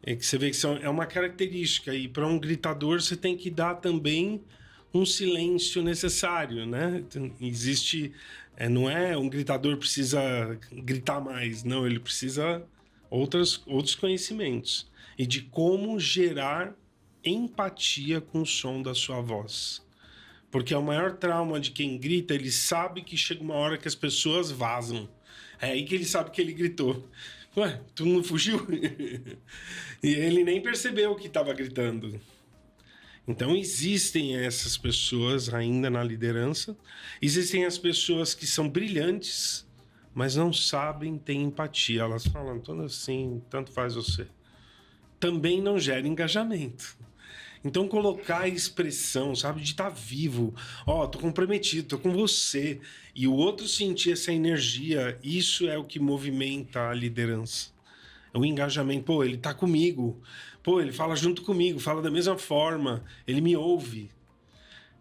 É que você vê que é uma característica. E para um gritador, você tem que dar também um silêncio necessário, né? Então, existe... não é um gritador precisa gritar mais. Não, ele precisa outros conhecimentos. E de como gerar empatia com o som da sua voz. Porque é o maior trauma de quem grita, ele sabe que chega uma hora que as pessoas vazam. É aí que ele sabe que ele gritou. Ué, tu não fugiu? E ele nem percebeu que estava gritando. Então existem essas pessoas ainda na liderança. Existem as pessoas que são brilhantes, mas não sabem ter empatia. Elas falam tudo assim, tanto faz você. Também não gera engajamento. Então, colocar a expressão, sabe, de estar vivo. Tô comprometido, tô com você. E o outro sentir essa energia, isso é o que movimenta a liderança. É o engajamento. Pô, ele tá comigo. Pô, ele fala junto comigo, fala da mesma forma. Ele me ouve.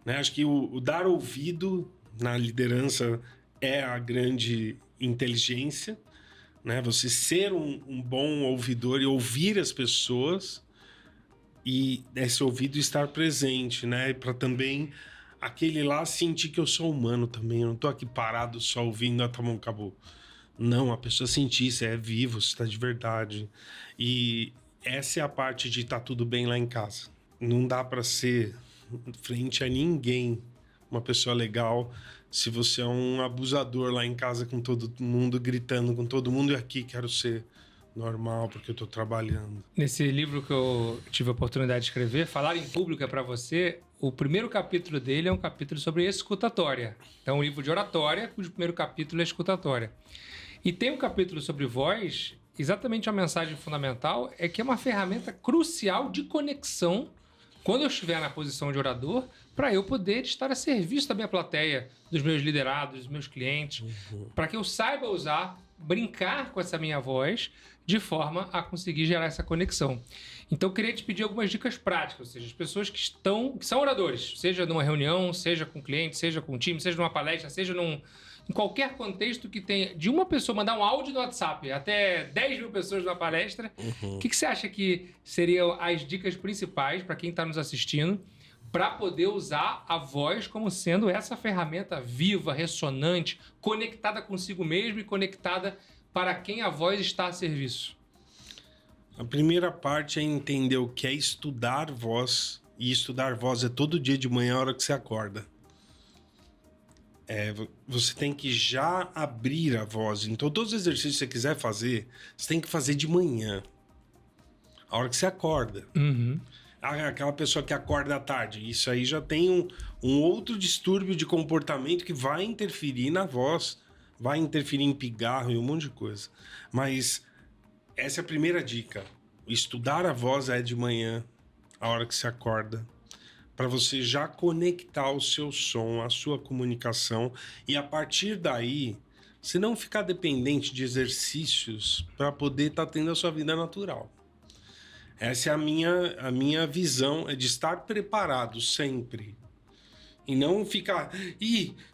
Né? Acho que o dar ouvido na liderança é a grande inteligência. Né? Você ser um bom ouvidor e ouvir as pessoas... E esse ouvido estar presente, né? Para também aquele lá sentir que eu sou humano também. Eu não tô aqui parado só ouvindo, tá bom, acabou. Não, a pessoa sentir, você é vivo, você tá de verdade. E essa é a parte de tá tudo bem lá em casa. Não dá para ser frente a ninguém uma pessoa legal se você é um abusador lá em casa com todo mundo gritando com todo mundo e aqui quero ser normal, porque eu tô trabalhando. Nesse livro que eu tive a oportunidade de escrever, Falar em Público é para você, o primeiro capítulo dele é um capítulo sobre escutatória. Então, é um livro de oratória, cujo primeiro capítulo é escutatória. E tem um capítulo sobre voz, exatamente a mensagem fundamental é que é uma ferramenta crucial de conexão quando eu estiver na posição de orador, para eu poder estar a serviço da minha plateia, dos meus liderados, dos meus clientes, para que eu saiba usar, brincar com essa minha voz de forma a conseguir gerar essa conexão. Então, eu queria te pedir algumas dicas práticas, ou seja, as pessoas que são oradores, seja numa reunião, seja com cliente, seja com time, seja numa palestra, seja em qualquer contexto que tenha, de uma pessoa mandar um áudio no WhatsApp, até 10 mil pessoas na palestra, o que você acha que seriam as dicas principais para quem está nos assistindo para poder usar a voz como sendo essa ferramenta viva, ressonante, conectada consigo mesmo e conectada para quem a voz está a serviço? A primeira parte é entender o que é estudar voz. E estudar voz é todo dia de manhã, a hora que você acorda. Você tem que já abrir a voz. Então, todos os exercícios que você quiser fazer, você tem que fazer de manhã. A hora que você acorda. Aquela pessoa que acorda à tarde. Isso aí já tem um outro distúrbio de comportamento que vai interferir na voz. Vai interferir em pigarro e um monte de coisa. Mas essa é a primeira dica. Estudar a voz é de manhã, a hora que você acorda, para você já conectar o seu som, a sua comunicação, e a partir daí, você não ficar dependente de exercícios para poder estar tendo a sua vida natural. Essa é a minha visão, é de estar preparado sempre. E não ficar,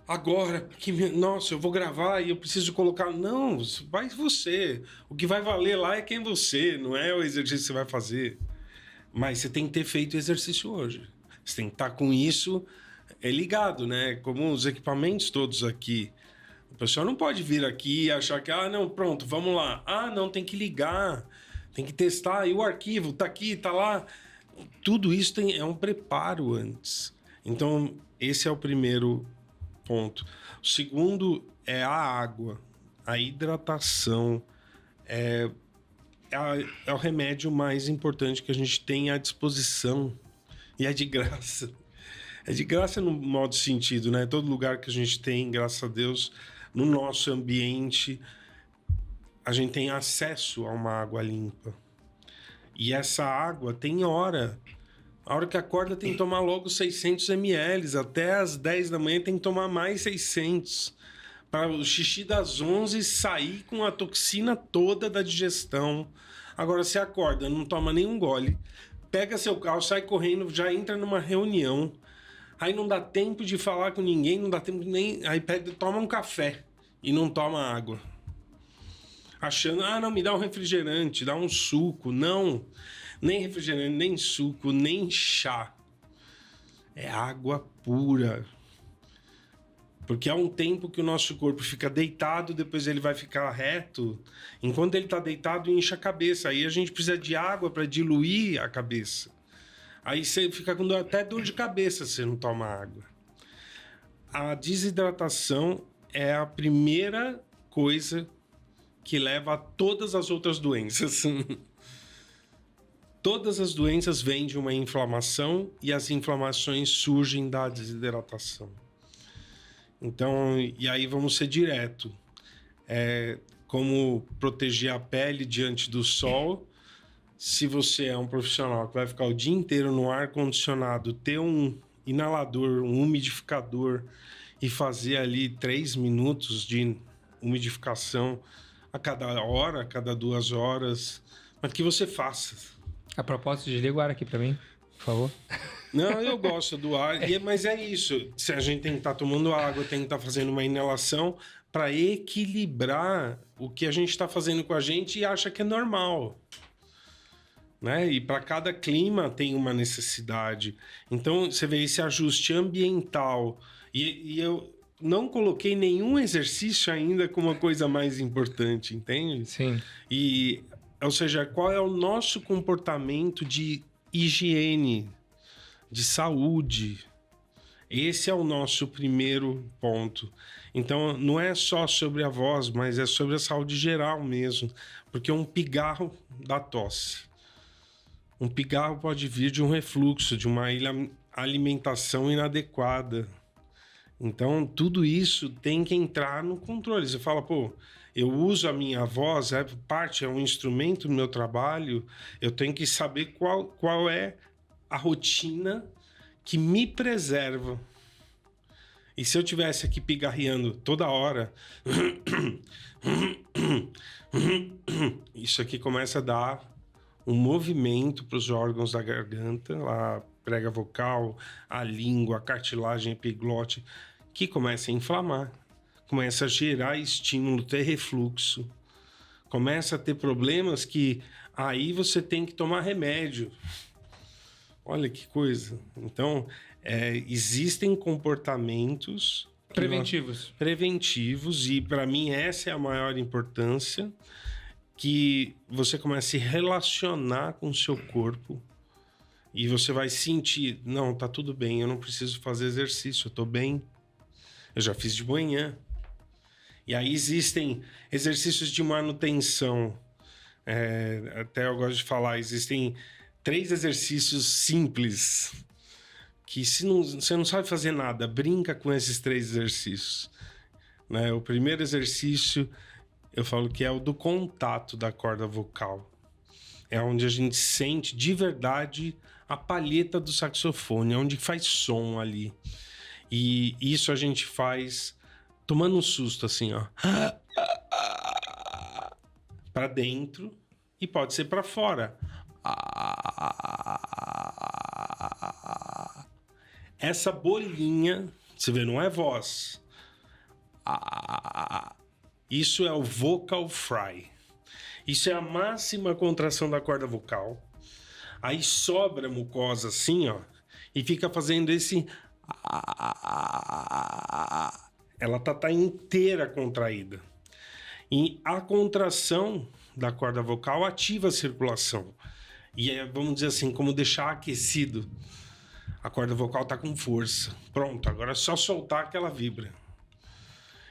agora, nossa, eu vou gravar e eu preciso colocar... Não, vai você. O que vai valer lá é quem você, não é o exercício que você vai fazer. Mas você tem que ter feito o exercício hoje. Você tem que estar com isso ligado, né? Como os equipamentos todos aqui. O pessoal não pode vir aqui e achar que, não, pronto, vamos lá. Não, tem que ligar, tem que testar. E o arquivo tá aqui, tá lá. Tudo isso é um preparo antes. Então, esse é o primeiro ponto. O segundo é a água, a hidratação. É o remédio mais importante que a gente tem à disposição. E é de graça. É de graça no modo sentido, né? Todo lugar que a gente tem, graças a Deus, no nosso ambiente, a gente tem acesso a uma água limpa. E essa água tem hora. A hora que acorda tem que tomar logo 600 ml. Até às 10 da manhã tem que tomar mais 600. Para o xixi das 11 sair com a toxina toda da digestão. Agora você acorda, não toma nenhum gole. Pega seu carro, sai correndo, já entra numa reunião. Aí não dá tempo de falar com ninguém, não dá tempo nem... Aí toma um café e não toma água. Achando, não, me dá um refrigerante, dá um suco. Não, nem refrigerante, nem suco, nem chá. É água pura. Porque há um tempo que o nosso corpo fica deitado, depois ele vai ficar reto. Enquanto ele está deitado, incha a cabeça. Aí a gente precisa de água para diluir a cabeça. Aí você fica com até dor de cabeça se você não toma água. A desidratação é a primeira coisa que leva a todas as outras doenças. Todas as doenças vêm de uma inflamação e as inflamações surgem da desidratação. Então, e aí vamos ser direto. Como proteger a pele diante do sol. Se você é um profissional que vai ficar o dia inteiro no ar-condicionado, ter um inalador, um umidificador e fazer ali 3 minutos de umidificação a cada hora, a cada 2 horas, mas que você faça. A propósito, desliga o ar aqui para mim, por favor. Não, eu gosto do ar, mas é isso. Se a gente tem que estar tomando água, tem que estar fazendo uma inalação para equilibrar o que a gente está fazendo com a gente e acha que é normal. Né? E para cada clima tem uma necessidade. Então, você vê esse ajuste ambiental. E eu não coloquei nenhum exercício ainda como a coisa mais importante, entende? Sim. Ou seja, qual é o nosso comportamento de higiene, de saúde? Esse é o nosso primeiro ponto. Então, não é só sobre a voz, mas é sobre a saúde geral mesmo. Porque um pigarro dá tosse. Um pigarro pode vir de um refluxo, de uma alimentação inadequada. Então, tudo isso tem que entrar no controle. Você fala, eu uso a minha voz, é um instrumento do meu trabalho, eu tenho que saber qual é a rotina que me preserva. E se eu tivesse aqui pigarreando toda hora, isso aqui começa a dar um movimento para os órgãos da garganta, a prega vocal, a língua, a cartilagem epiglote, que começa a inflamar. começa a gerar estímulo, ter refluxo, começa a ter problemas que aí você tem que tomar remédio. Olha que coisa. Então, existem comportamentos preventivos, e para mim essa é a maior importância, que você começa a se relacionar com o seu corpo e você vai sentir, não, tá tudo bem, eu não preciso fazer exercício, eu tô bem, eu já fiz de manhã. E aí existem exercícios de manutenção, até eu gosto de falar, existem 3 exercícios simples que se você não sabe fazer nada, brinca com esses 3 exercícios, né? O primeiro exercício, eu falo que é o do contato da corda vocal. É onde a gente sente de verdade a palheta do saxofone, é onde faz som ali. E isso a gente faz tomando um susto, assim, ó. Para dentro e pode ser para fora. Essa bolinha, você vê, não é voz. Isso é o vocal fry. Isso é a máxima contração da corda vocal. Aí sobra a mucosa assim, ó, e fica fazendo esse... Ela tá inteira contraída. E a contração da corda vocal ativa a circulação. E vamos dizer assim, como deixar aquecido. A corda vocal tá com força. Pronto, agora é só soltar que ela vibra.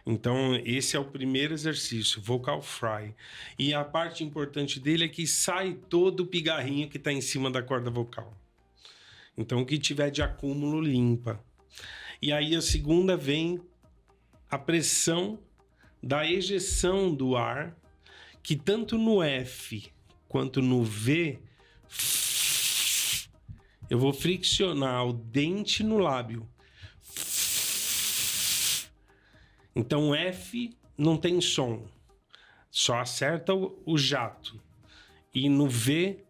Então, esse é o primeiro exercício, vocal fry. E a parte importante dele é que sai todo o pigarrinho que está em cima da corda vocal. Então, o que tiver de acúmulo, limpa. E aí, a segunda vem a pressão da ejeção do ar, que tanto no F quanto no V, eu vou friccionar o dente no lábio. Então, F não tem som, só acerta o jato. E no V,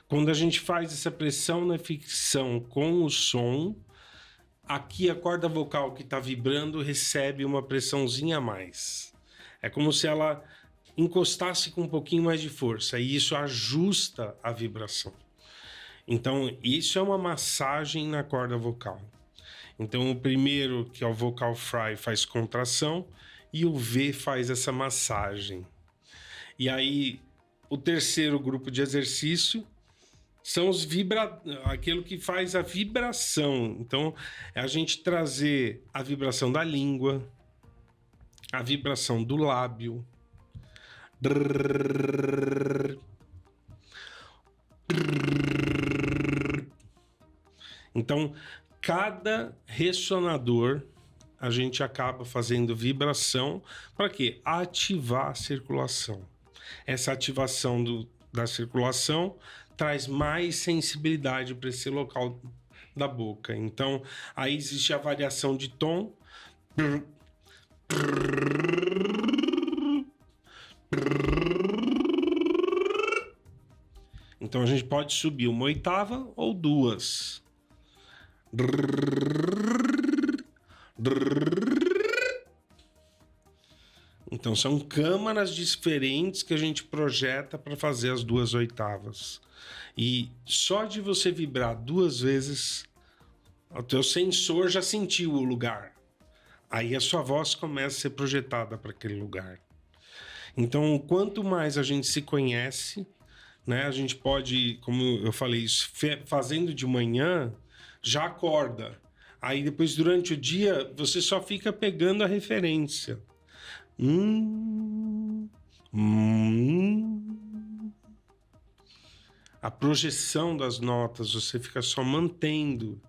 quando a gente faz essa pressão na fricção com o som, aqui a corda vocal que está vibrando recebe uma pressãozinha a mais. É como se ela encostasse com um pouquinho mais de força, e isso ajusta a vibração. Então, isso é uma massagem na corda vocal. Então, o primeiro, que é o vocal fry, faz contração, e o V faz essa massagem. E aí, o terceiro grupo de exercício são aquilo que faz a vibração. Então, é a gente trazer a vibração da língua, a vibração do lábio, então, cada ressonador a gente acaba fazendo vibração para quê? Ativar a circulação. Essa ativação da circulação traz mais sensibilidade para esse local da boca. Então, aí existe a variação de tom. Então, a gente pode subir uma oitava ou 2. Então, são câmaras diferentes que a gente projeta para fazer as 2 oitavas. E só de você vibrar 2 vezes, o teu sensor já sentiu o lugar. Aí a sua voz começa a ser projetada para aquele lugar. Então, quanto mais a gente se conhece, né, a gente pode, como eu falei, fazendo de manhã, já acorda. Aí depois, durante o dia, você só fica pegando a referência. A projeção das notas, você fica só mantendo.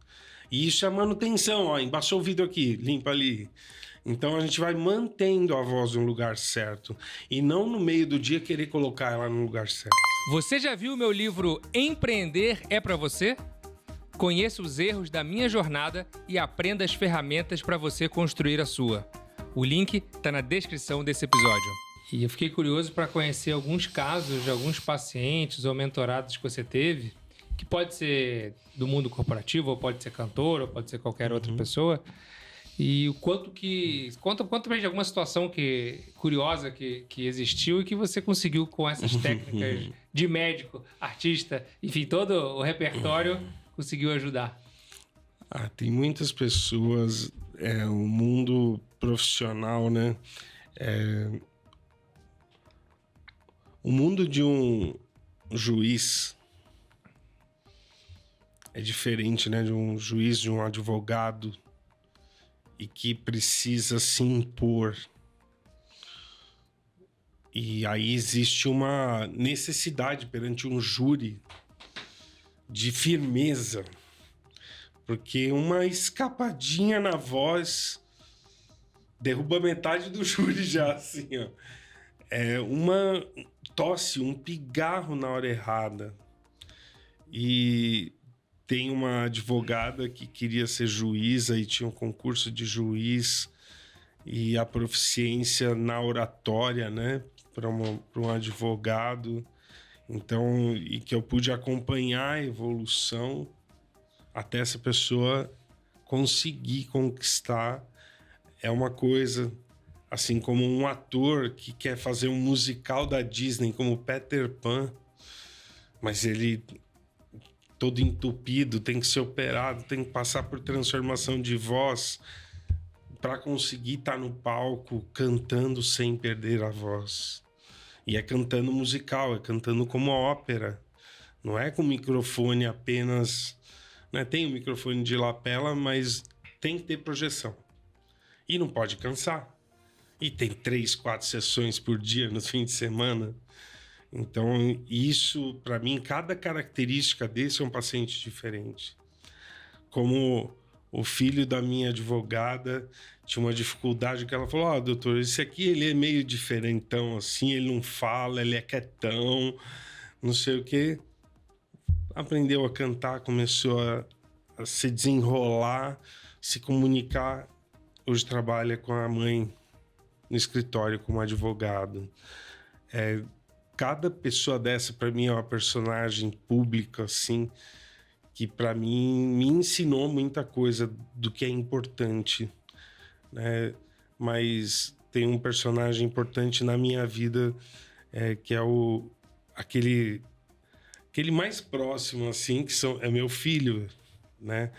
E isso é manutenção, ó, embaixou o vidro aqui, limpa ali. Então a gente vai mantendo a voz no lugar certo. E não no meio do dia querer colocar ela no lugar certo. Você já viu o meu livro Empreender é pra você? Conheça os erros da minha jornada e aprenda as ferramentas para você construir a sua. O link está na descrição desse episódio. E eu fiquei curioso para conhecer alguns casos de alguns pacientes ou mentorados que você teve que pode ser do mundo corporativo, ou pode ser cantor, ou pode ser qualquer outra pessoa. E o quanto que... Conta pra gente alguma situação curiosa que existiu e que você conseguiu, com essas técnicas de médico, artista, enfim, todo o repertório, conseguiu ajudar. Tem muitas pessoas, o mundo profissional, né? O mundo de um juiz é diferente, né? De um juiz, de um advogado, e que precisa se impor. E aí existe uma necessidade perante um júri de firmeza, porque uma escapadinha na voz derruba metade do júri já, assim, ó. Uma tosse, um pigarro na hora errada. E tem uma advogada que queria ser juíza e tinha um concurso de juiz e a proficiência na oratória, né, para um advogado. Então, e que eu pude acompanhar a evolução até essa pessoa conseguir conquistar. É uma coisa, assim como um ator que quer fazer um musical da Disney como Peter Pan, mas ele todo entupido, tem que ser operado, tem que passar por transformação de voz para conseguir estar no palco cantando sem perder a voz. E é cantando musical, é cantando como ópera. Não é com microfone apenas... Né? Tem um microfone de lapela, mas tem que ter projeção. E não pode cansar. E tem 3, 4 sessões por dia no fim de semana. Então, isso, para mim, cada característica desse é um paciente diferente. Como o filho da minha advogada tinha uma dificuldade que ela falou, doutor, esse aqui ele é meio diferentão, assim, ele não fala, ele é quietão, não sei o quê. Aprendeu a cantar, começou a se desenrolar, se comunicar. Hoje trabalha com a mãe no escritório como advogado. Cada pessoa dessa, para mim, é uma personagem pública, assim, que, para mim, me ensinou muita coisa do que é importante, né? Mas tem um personagem importante na minha vida, que é aquele mais próximo, assim, que é meu filho, né?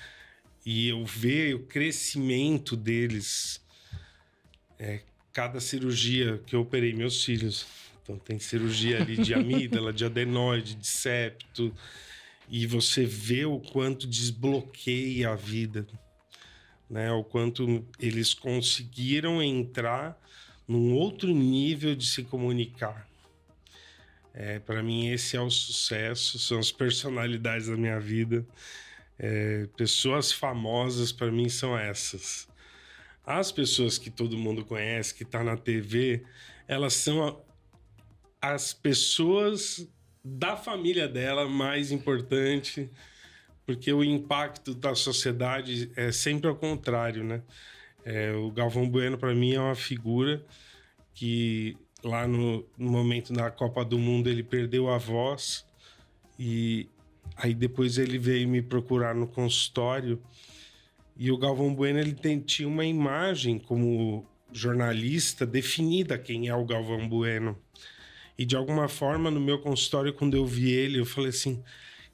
E eu vejo o crescimento deles. Cada cirurgia que eu operei meus filhos... Então, tem cirurgia ali de amígdala, de adenoide, de septo. E você vê o quanto desbloqueia a vida, né? O quanto eles conseguiram entrar num outro nível de se comunicar. Para mim, esse é o sucesso, são as personalidades da minha vida. Pessoas famosas, para mim, são essas. As pessoas que todo mundo conhece, que tá na TV, elas são as pessoas da família dela mais importante, porque o impacto da sociedade é sempre ao contrário, né? O Galvão Bueno, para mim, é uma figura que lá no momento da Copa do Mundo ele perdeu a voz e aí depois ele veio me procurar no consultório e o Galvão Bueno tinha uma imagem como jornalista definida quem é o Galvão Bueno. E de alguma forma, no meu consultório, quando eu vi ele, eu falei assim,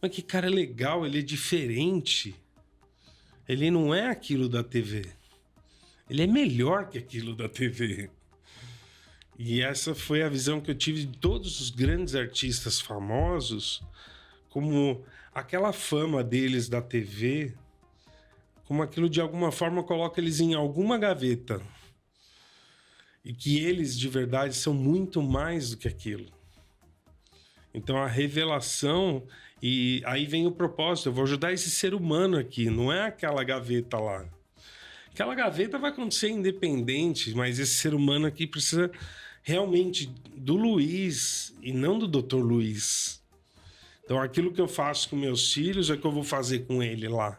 mas que cara legal, ele é diferente. Ele não é aquilo da TV. Ele é melhor que aquilo da TV. E essa foi a visão que eu tive de todos os grandes artistas famosos, como aquela fama deles da TV, como aquilo de alguma forma coloca eles em alguma gaveta. E que eles, de verdade, são muito mais do que aquilo. Então, a revelação... E aí vem o propósito. Eu vou ajudar esse ser humano aqui. Não é aquela gaveta lá. Aquela gaveta vai acontecer independente, mas esse ser humano aqui precisa realmente do Luiz e não do Dr. Luiz. Então, aquilo que eu faço com meus filhos é que eu vou fazer com ele lá.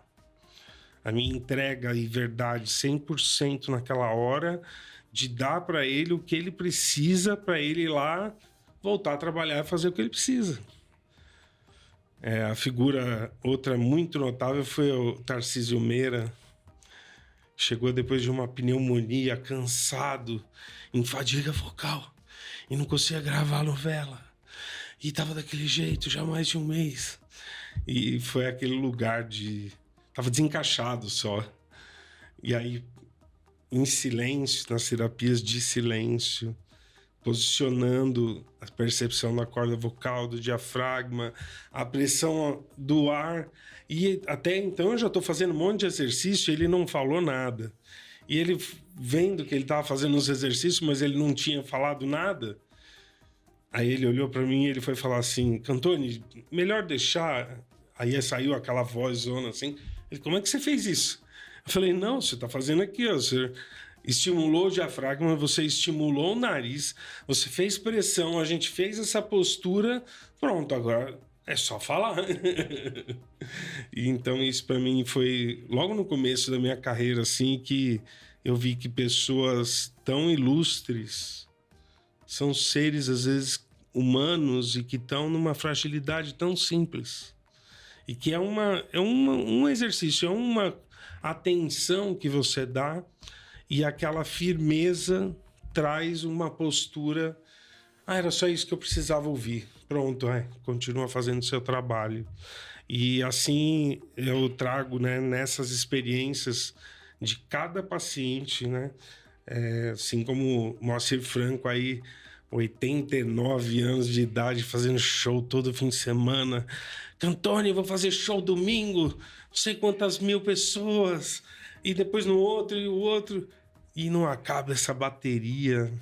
A minha entrega e verdade 100% naquela hora... de dar para ele o que ele precisa para ele ir lá voltar a trabalhar e fazer o que ele precisa. A figura, outra muito notável, foi o Tarcísio Meira. Chegou depois de uma pneumonia, cansado, em fadiga vocal, e não conseguia gravar a novela. E tava daquele jeito já há mais de um mês. E foi aquele lugar de... Tava desencaixado só. E aí, em silêncio, nas terapias de silêncio, posicionando a percepção da corda vocal, do diafragma, a pressão do ar. E até então eu já estou fazendo um monte de exercício e ele não falou nada. E ele, vendo que ele estava fazendo os exercícios, mas ele não tinha falado nada, aí ele olhou para mim e ele foi falar assim: Cantoni, melhor deixar... Aí saiu aquela vozona assim. Ele, como é que você fez isso? Eu falei, não, você está fazendo aqui, ó, você estimulou o diafragma, você estimulou o nariz, você fez pressão, a gente fez essa postura, pronto, agora é só falar. E então isso para mim foi logo no começo da minha carreira, assim, que eu vi que pessoas tão ilustres são seres, às vezes, humanos e que estão numa fragilidade tão simples. E que é um exercício, é uma atenção que você dá e aquela firmeza traz uma postura. Era só isso que eu precisava ouvir. Pronto, continua fazendo o seu trabalho. E assim eu trago, né, nessas experiências de cada paciente, né? Assim como o Moacir Franco aí, 89 anos de idade, fazendo show todo fim de semana. Cantoni, vou fazer show domingo, não sei quantas mil pessoas, e depois no outro e o outro, e não acaba essa bateria,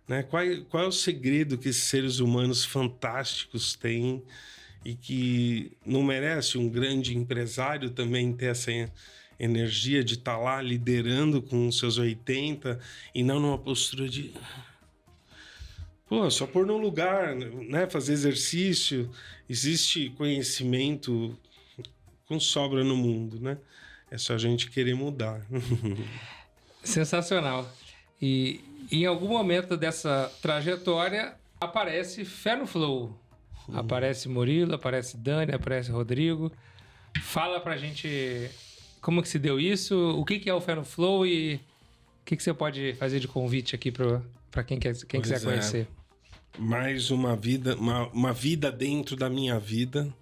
né? Qual é o segredo que esses seres humanos fantásticos têm e que não merece um grande empresário também ter essa energia de estar lá liderando com os seus 80 e não numa postura de... Pô, só pôr num lugar, né? Fazer exercício. Existe conhecimento com sobra no mundo, né? É só a gente querer mudar. Sensacional. E em algum momento dessa trajetória aparece Fé no Flow. Aparece Murilo, aparece Dani, aparece Rodrigo. Fala pra gente como que se deu isso, o que é o Fé no Flow e o que você pode fazer de convite aqui para quem quiser conhecer. Mais uma vida dentro da minha vida,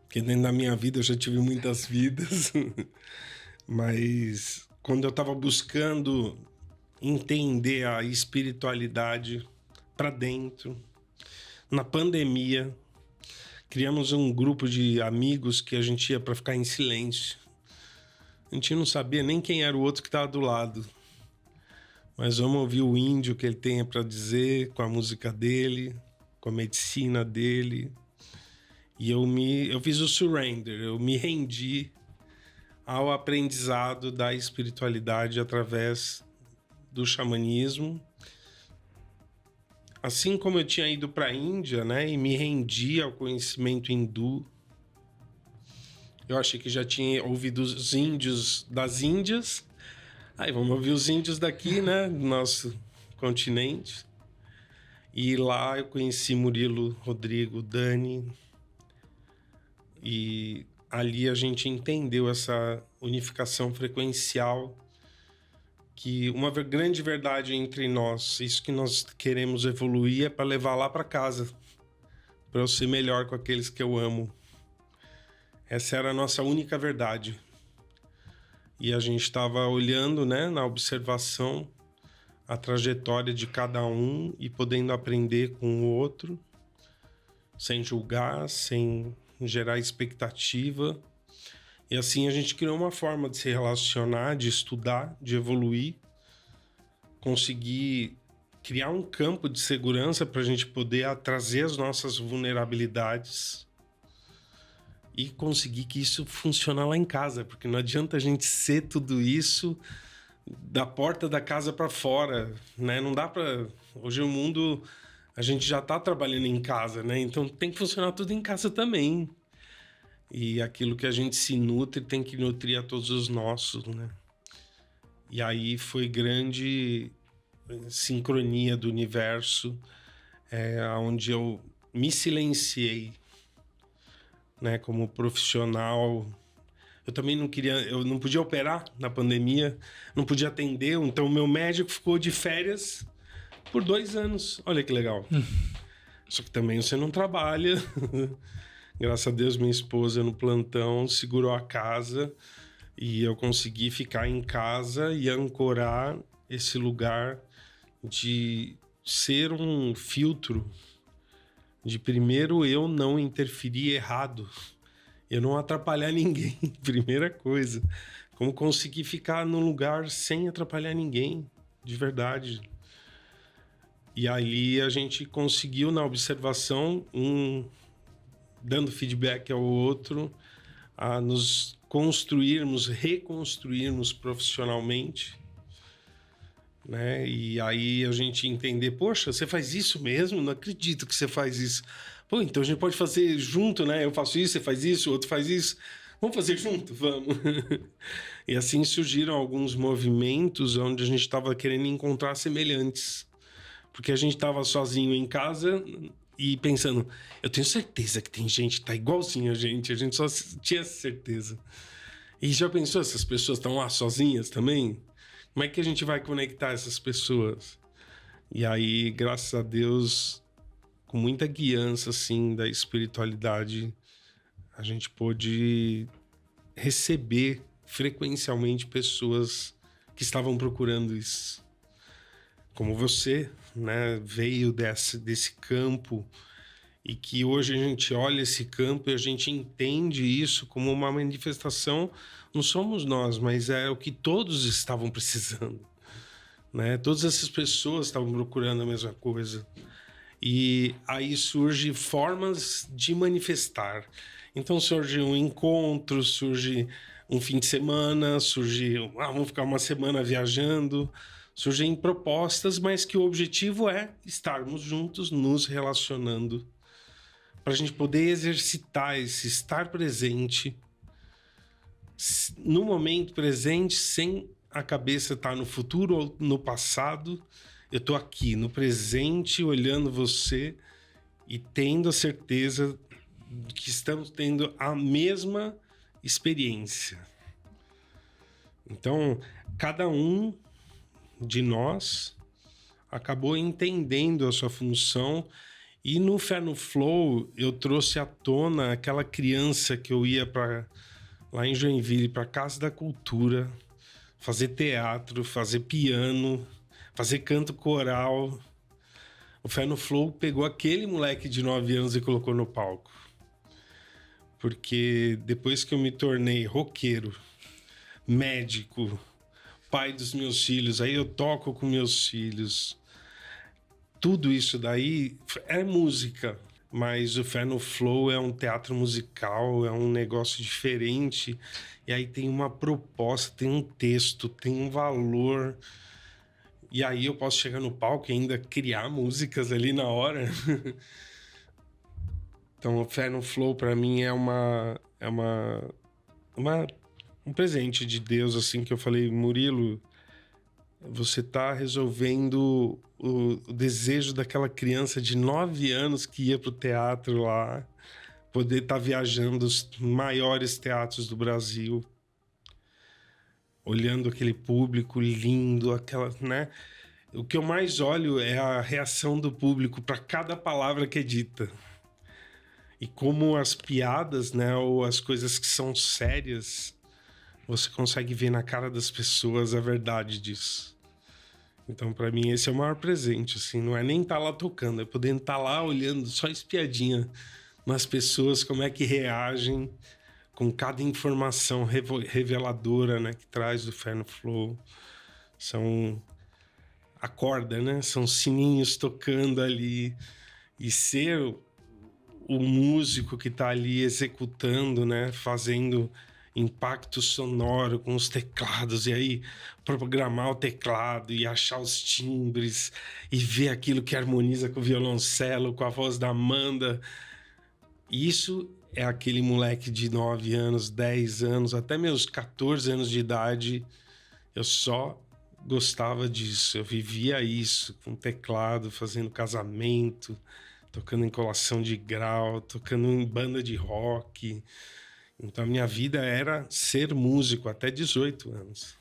porque dentro da minha vida eu já tive muitas vidas, mas quando eu estava buscando entender a espiritualidade para dentro, na pandemia, criamos um grupo de amigos que a gente ia para ficar em silêncio. A gente não sabia nem quem era o outro que estava do lado. Mas vamos ouvir o índio que ele tem para dizer, com a música dele, com a medicina dele. E eu fiz o surrender, eu me rendi ao aprendizado da espiritualidade através do xamanismo. Assim como eu tinha ido para a Índia, né, e me rendi ao conhecimento hindu, eu achei que já tinha ouvido os índios das Índias. Aí vamos ouvir os índios daqui, né, do nosso continente. E lá eu conheci Murilo, Rodrigo, Dani. E ali a gente entendeu essa unificação frequencial, que uma grande verdade entre nós, isso que nós queremos evoluir é para levar lá para casa, para eu ser melhor com aqueles que eu amo. Essa era a nossa única verdade. E a gente estava olhando, né, na observação, a trajetória de cada um e podendo aprender com o outro, sem julgar, sem gerar expectativa. E assim a gente criou uma forma de se relacionar, de estudar, de evoluir, conseguir criar um campo de segurança para a gente poder trazer as nossas vulnerabilidades e conseguir que isso funcione lá em casa, porque não adianta a gente ser tudo isso da porta da casa para fora, né? Não dá para... Hoje o mundo, a gente já está trabalhando em casa, né? Então tem que funcionar tudo em casa também. E aquilo que a gente se nutre tem que nutrir a todos os nossos, né? E aí foi grande sincronia do universo, onde eu me silenciei né, como profissional. Eu também eu não podia operar na pandemia, não podia atender, então meu médico ficou de férias por 2 anos. Olha que legal. Só que também você não trabalha. Graças a Deus, minha esposa no plantão segurou a casa e eu consegui ficar em casa e ancorar esse lugar de ser um filtro, de primeiro eu não interferir errado, eu não atrapalhar ninguém, primeira coisa. Como conseguir ficar no lugar sem atrapalhar ninguém, de verdade. E ali a gente conseguiu, na observação, dando feedback ao outro, a nos construirmos, reconstruirmos profissionalmente, né? E aí a gente entender, poxa, você faz isso mesmo? Não acredito que você faz isso. Pô, então a gente pode fazer junto, né? Eu faço isso, você faz isso, o outro faz isso. Vamos fazer junto? Vamos. E assim surgiram alguns movimentos onde a gente estava querendo encontrar semelhantes. Porque a gente estava sozinho em casa e pensando, eu tenho certeza que tem gente que tá igualzinho a gente só tinha certeza. E já pensou, essas pessoas estão lá sozinhas também? Como é que a gente vai conectar essas pessoas? E aí, graças a Deus, com muita guiança, assim, da espiritualidade, a gente pôde receber frequencialmente pessoas que estavam procurando isso. Como você, né, veio desse campo e que hoje a gente olha esse campo e a gente entende isso como uma manifestação, não somos nós, mas é o que todos estavam precisando, né? Todas essas pessoas estavam procurando a mesma coisa. E aí surge formas de manifestar. Então surge um encontro, surge um fim de semana, surge, vamos ficar uma semana viajando, surgem propostas, mas que o objetivo é estarmos juntos, nos relacionando, para a gente poder exercitar esse estar presente no momento presente, sem a cabeça estar no futuro ou no passado. Eu estou aqui no presente, olhando você e tendo a certeza de que estamos tendo a mesma experiência. Então, cada um de nós acabou entendendo a sua função. E no Fé no Flow, eu trouxe à tona aquela criança que eu ia lá em Joinville, para a Casa da Cultura, fazer teatro, fazer piano, fazer canto coral. O Fé no Flow pegou aquele moleque de 9 anos e colocou no palco. Porque depois que eu me tornei roqueiro, médico, pai dos meus filhos, aí eu toco com meus filhos, tudo isso daí é música, mas o Fé no Flow é um teatro musical, é um negócio diferente, e aí tem uma proposta, tem um texto, tem um valor, e aí eu posso chegar no palco e ainda criar músicas ali na hora. Então o Fé no Flow para mim é um presente de Deus, assim, que eu falei, Murilo, você tá resolvendo o desejo daquela criança de 9 anos que ia pro teatro lá, poder estar viajando os maiores teatros do Brasil, olhando aquele público lindo, aquela, né? O que eu mais olho é a reação do público para cada palavra que é dita. E como as piadas, né, ou as coisas que são sérias, você consegue ver na cara das pessoas a verdade disso. Então, para mim, esse é o maior presente, assim, não é nem estar lá tocando, é poder estar lá olhando só espiadinha nas pessoas, como é que reagem com cada informação reveladora, né, que traz do Fé no Flow. São a corda, né? São sininhos tocando ali. E ser o músico que está ali executando, né, fazendo impacto sonoro com os teclados, e aí programar o teclado e achar os timbres e ver aquilo que harmoniza com o violoncelo, com a voz da Amanda. Isso é aquele moleque de 9 anos, 10 anos, até meus 14 anos de idade, eu só gostava disso, eu vivia isso, com teclado, fazendo casamento, tocando em colação de grau, tocando em banda de rock. Então a minha vida era ser músico até 18 anos.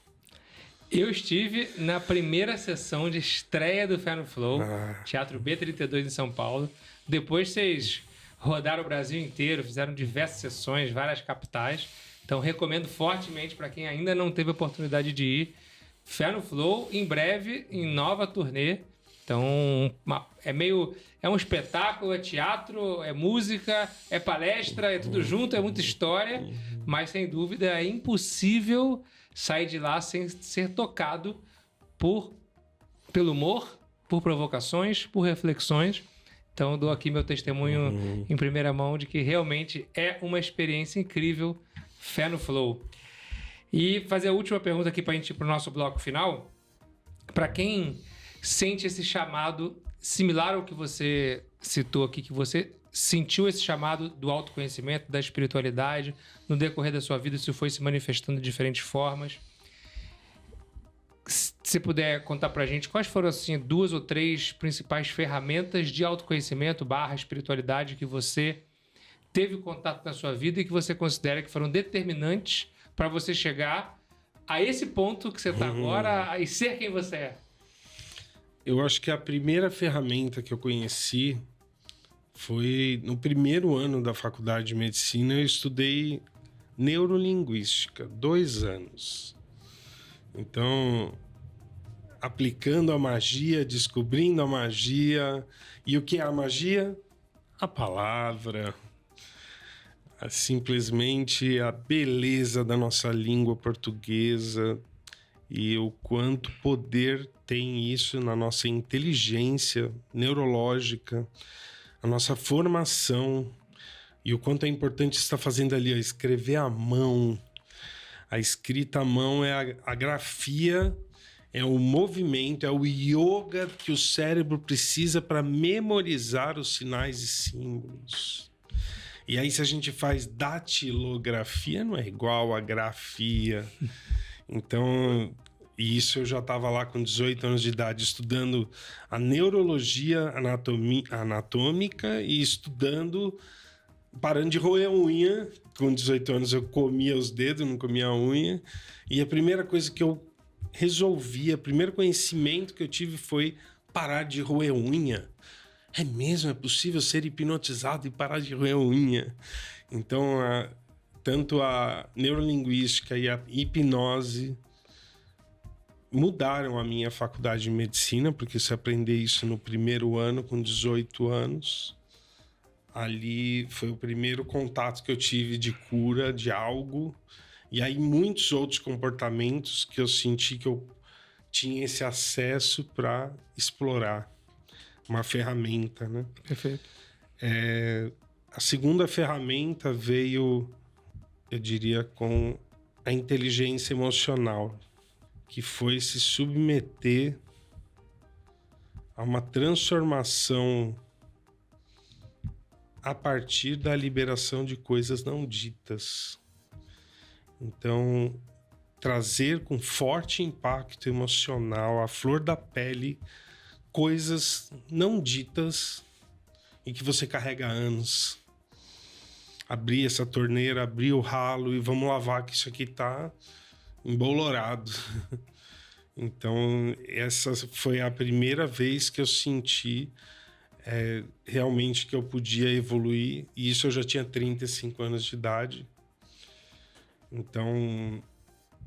Eu estive na primeira sessão de estreia do Fé no Flow, Teatro B32 em São Paulo. Depois vocês rodaram o Brasil inteiro, fizeram diversas sessões, várias capitais. Então recomendo fortemente para quem ainda não teve oportunidade de ir. Fé no Flow, em breve, em nova turnê. Então, é um espetáculo, é teatro, é música, é palestra, é tudo junto, é muita história, mas sem dúvida é impossível sair de lá sem ser tocado pelo humor, por provocações, por reflexões. Então, dou aqui meu testemunho em primeira mão de que realmente é uma experiência incrível, Fé no Flow. E fazer a última pergunta aqui para a gente ir para o nosso bloco final. Para quem sente esse chamado similar ao que você citou aqui, que você sentiu esse chamado do autoconhecimento, da espiritualidade, no decorrer da sua vida, isso foi se manifestando de diferentes formas. Se puder contar pra gente, quais foram, assim, 2 ou 3 principais ferramentas de autoconhecimento / espiritualidade que você teve contato na sua vida e que você considera que foram determinantes para você chegar a esse ponto que você está agora e ser quem você é? Eu acho que a primeira ferramenta que eu conheci foi no primeiro ano da faculdade de medicina. Eu estudei neurolinguística, 2 anos. Então, aplicando a magia, descobrindo a magia. E o que é a magia? A palavra. Simplesmente a beleza da nossa língua portuguesa e o quanto poder tem isso na nossa inteligência neurológica, a nossa formação e o quanto é importante estar fazendo ali, escrever à mão. A escrita à mão é a grafia, é o movimento, é o yoga que o cérebro precisa para memorizar os sinais e símbolos. E aí, se a gente faz datilografia, não é igual a grafia. Então, isso eu já estava lá com 18 anos de idade, estudando a neurologia anatômica e estudando, parando de roer a unha. Com 18 anos eu comia os dedos, não comia a unha. E a primeira coisa que eu resolvi, o primeiro conhecimento que eu tive foi parar de roer unha. É mesmo? É possível ser hipnotizado e parar de roer a unha? Então, tanto a neurolinguística e a hipnose mudaram a minha faculdade de medicina, porque se aprender isso no primeiro ano, com 18 anos, ali foi o primeiro contato que eu tive de cura de algo. E aí muitos outros comportamentos que eu senti que eu tinha esse acesso para explorar. Uma ferramenta, né? Perfeito. A segunda ferramenta veio, eu diria, com a inteligência emocional, que foi se submeter a uma transformação a partir da liberação de coisas não ditas. Então, trazer com forte impacto emocional, à flor da pele, coisas não ditas e que você carrega há anos. Abrir essa torneira, abrir o ralo e vamos lavar que isso aqui tá embolorado. Então, essa foi a primeira vez que eu senti realmente que eu podia evoluir. E isso eu já tinha 35 anos de idade. Então,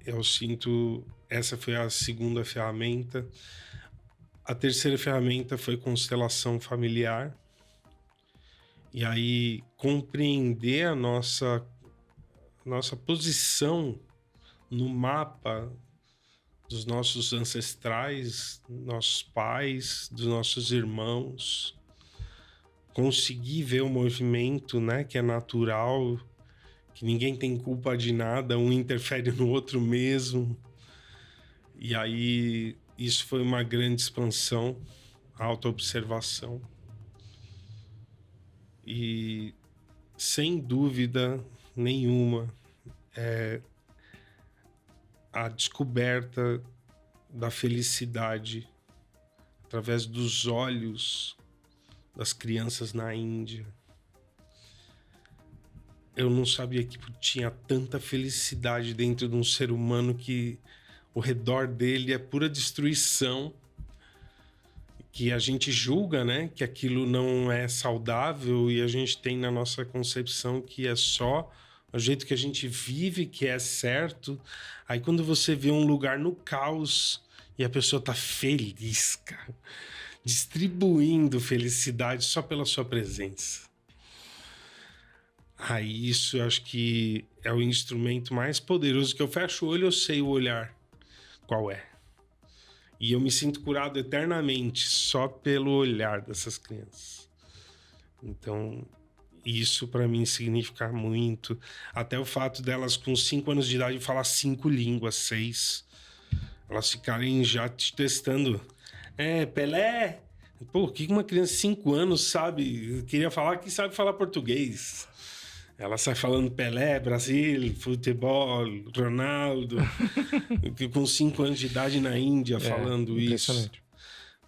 eu sinto... Essa foi a segunda ferramenta. A terceira ferramenta foi constelação familiar. E aí, compreender a nossa posição no mapa dos nossos ancestrais, nossos pais, dos nossos irmãos. Conseguir ver o movimento, né, que é natural, que ninguém tem culpa de nada, um interfere no outro mesmo. E aí... Isso foi uma grande expansão, autoobservação. E, sem dúvida nenhuma, a descoberta da felicidade através dos olhos das crianças na Índia. Eu não sabia que tinha tanta felicidade dentro de um ser humano, que o redor dele é pura destruição, que a gente julga, né, que aquilo não é saudável, e a gente tem na nossa concepção que é só o jeito que a gente vive que é certo. Aí quando você vê um lugar no caos e a pessoa tá feliz, cara, distribuindo felicidade só pela sua presença. Aí isso eu acho que é o instrumento mais poderoso, que eu fecho o olho, eu sei o olhar qual é. E eu me sinto curado eternamente só pelo olhar dessas crianças. Então, isso para mim significa muito. Até o fato delas com 5 anos de idade falar 5 línguas, 6. Elas ficarem já te testando. Pelé? Pô, o que uma criança de 5 anos sabe? Eu queria falar que sabe falar português. Ela sai falando Pelé, Brasil, futebol, Ronaldo. Com 5 anos de idade naÍndia falando isso.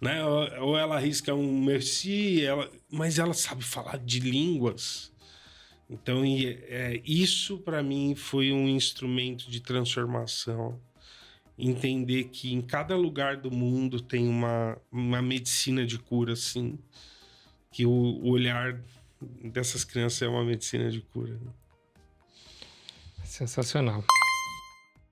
Né? Ou ela arrisca um merci, mas ela sabe falar de línguas. Então, isso para mim foi um instrumento de transformação. Entender que em cada lugar do mundo tem uma medicina de cura, sim. Que o olhar dessas crianças é uma medicina de cura. Sensacional.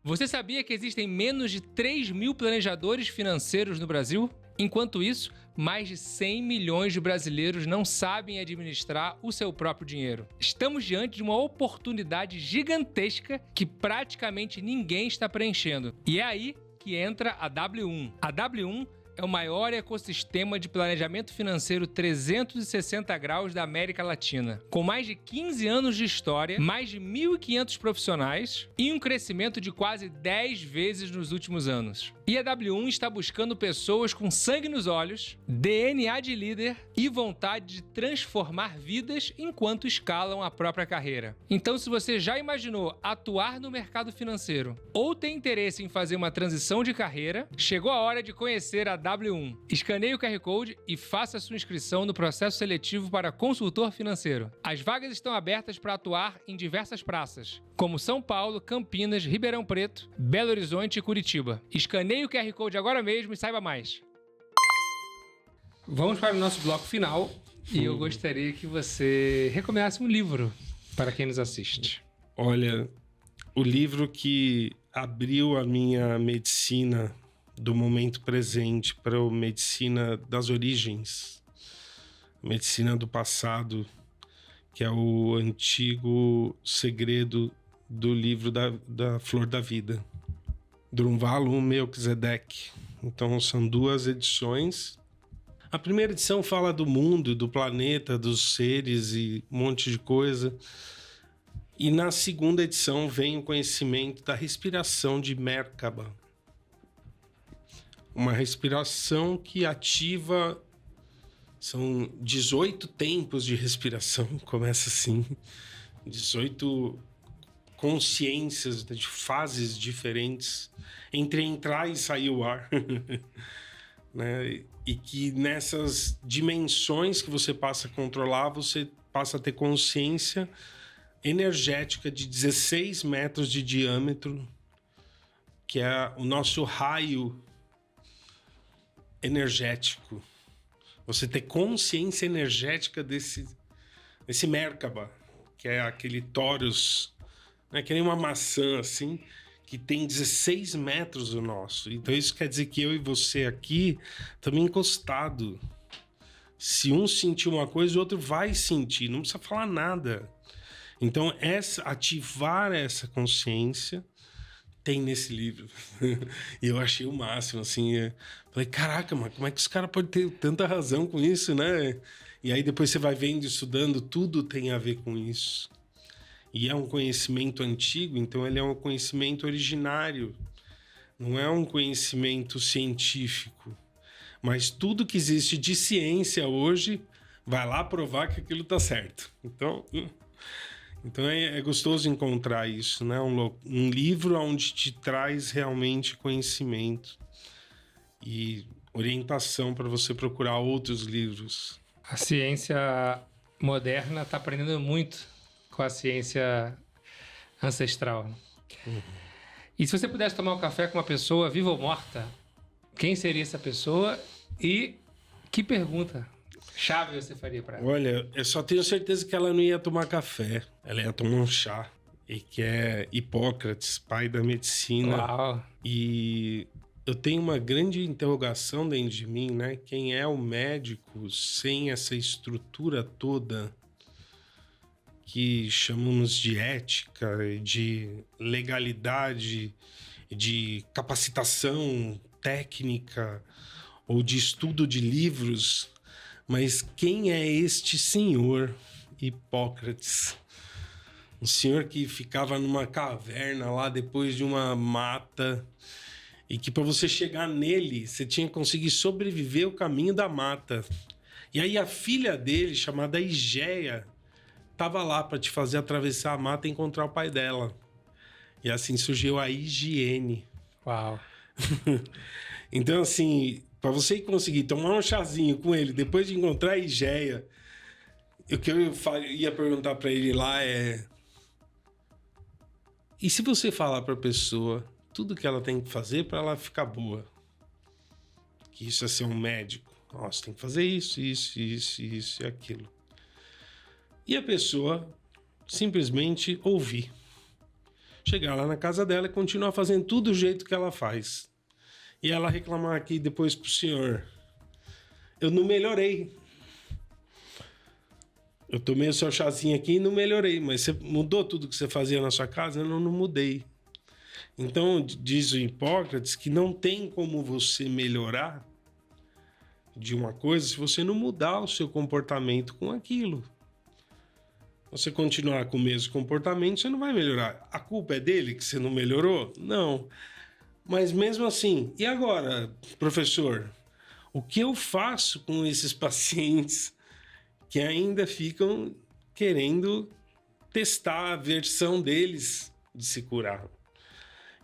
Você sabia que existem menos de 3 mil planejadores financeiros no Brasil? Enquanto isso, mais de 100 milhões de brasileiros não sabem administrar o seu próprio dinheiro. Estamos diante de uma oportunidade gigantesca que praticamente ninguém está preenchendo. E é aí que entra a W1. A W1 é o maior ecossistema de planejamento financeiro 360 graus da América Latina. Com mais de 15 anos de história, mais de 1.500 profissionais e um crescimento de quase 10 vezes nos últimos anos. E a W1 está buscando pessoas com sangue nos olhos, DNA de líder e vontade de transformar vidas enquanto escalam a própria carreira. Então, se você já imaginou atuar no mercado financeiro ou tem interesse em fazer uma transição de carreira, chegou a hora de conhecer a W1. Escaneie o QR Code e faça sua inscrição no processo seletivo para consultor financeiro. As vagas estão abertas para atuar em diversas praças, como São Paulo, Campinas, Ribeirão Preto, Belo Horizonte e Curitiba. Escaneie o QR Code agora mesmo e saiba mais. Vamos para o nosso bloco final e eu gostaria que você recomendasse um livro para quem nos assiste. Olha, o livro que abriu a minha medicina do momento presente para a medicina das origens, medicina do passado, que é o antigo segredo do livro da Flor da Vida, Drunvalo Melquisedeque. Então são 2 edições. A primeira edição fala do mundo, do planeta, dos seres e um monte de coisa. E na segunda edição vem o conhecimento da respiração de Merkaba. Uma respiração que ativa... São 18 tempos de respiração, começa assim. 18 consciências de fases diferentes entre entrar e sair o ar. Né? E que nessas dimensões que você passa a controlar, você passa a ter consciência energética de 16 metros de diâmetro, que é o nosso raio energético. Você ter consciência energética desse Merkaba, que é aquele torus, né? Que nem uma maçã assim, que tem 16 metros o nosso. Então isso quer dizer que eu e você aqui estamos encostados. Se um sentir uma coisa, o outro vai sentir, não precisa falar nada. Então ativar essa consciência tem nesse livro. E eu achei o máximo, assim. Falei, caraca, mano, como é que os caras podem ter tanta razão com isso, né? E aí depois você vai vendo, estudando, tudo tem a ver com isso. E é um conhecimento antigo, então ele é um conhecimento originário. Não é um conhecimento científico. Mas tudo que existe de ciência hoje vai lá provar que aquilo tá certo. Então é gostoso encontrar isso, né? Um livro onde te traz realmente conhecimento e orientação para você procurar outros livros. A ciência moderna está aprendendo muito com a ciência ancestral. E se você pudesse tomar um café com uma pessoa viva ou morta, quem seria essa pessoa e que pergunta chave você faria para ela? Olha, eu só tenho certeza que ela não ia tomar café, ela ia tomar um chá. E que é Hipócrates, pai da medicina. Uau. E eu tenho uma grande interrogação dentro de mim, né? Quem é o médico sem essa estrutura toda que chamamos de ética, de legalidade, de capacitação técnica ou de estudo de livros, mas quem é este senhor Hipócrates? Um senhor que ficava numa caverna lá depois de uma mata e que para você chegar nele, você tinha que conseguir sobreviver o caminho da mata. E aí a filha dele, chamada Igéia, estava lá para te fazer atravessar a mata e encontrar o pai dela. E assim surgiu a higiene. Uau. Então, assim, para você conseguir tomar um chazinho com ele depois de encontrar a Igéia, o que eu ia perguntar para ele lá é: e se você falar para a pessoa tudo que ela tem que fazer para ela ficar boa? Que isso é ser um médico. Nossa, tem que fazer isso e aquilo. E a pessoa simplesmente ouvir. Chegar lá na casa dela e continuar fazendo tudo do jeito que ela faz. E ela reclamar aqui depois pro senhor: eu não melhorei. Eu tomei o seu chazinho aqui e não melhorei, mas você mudou tudo que você fazia na sua casa? Eu não mudei. Então, diz o Hipócrates que não tem como você melhorar de uma coisa se você não mudar o seu comportamento com aquilo. Você continuar com o mesmo comportamento, você não vai melhorar. A culpa é dele que você não melhorou? Não. Mas mesmo assim, e agora, professor? O que eu faço com esses pacientes que ainda ficam querendo testar a versão deles de se curar?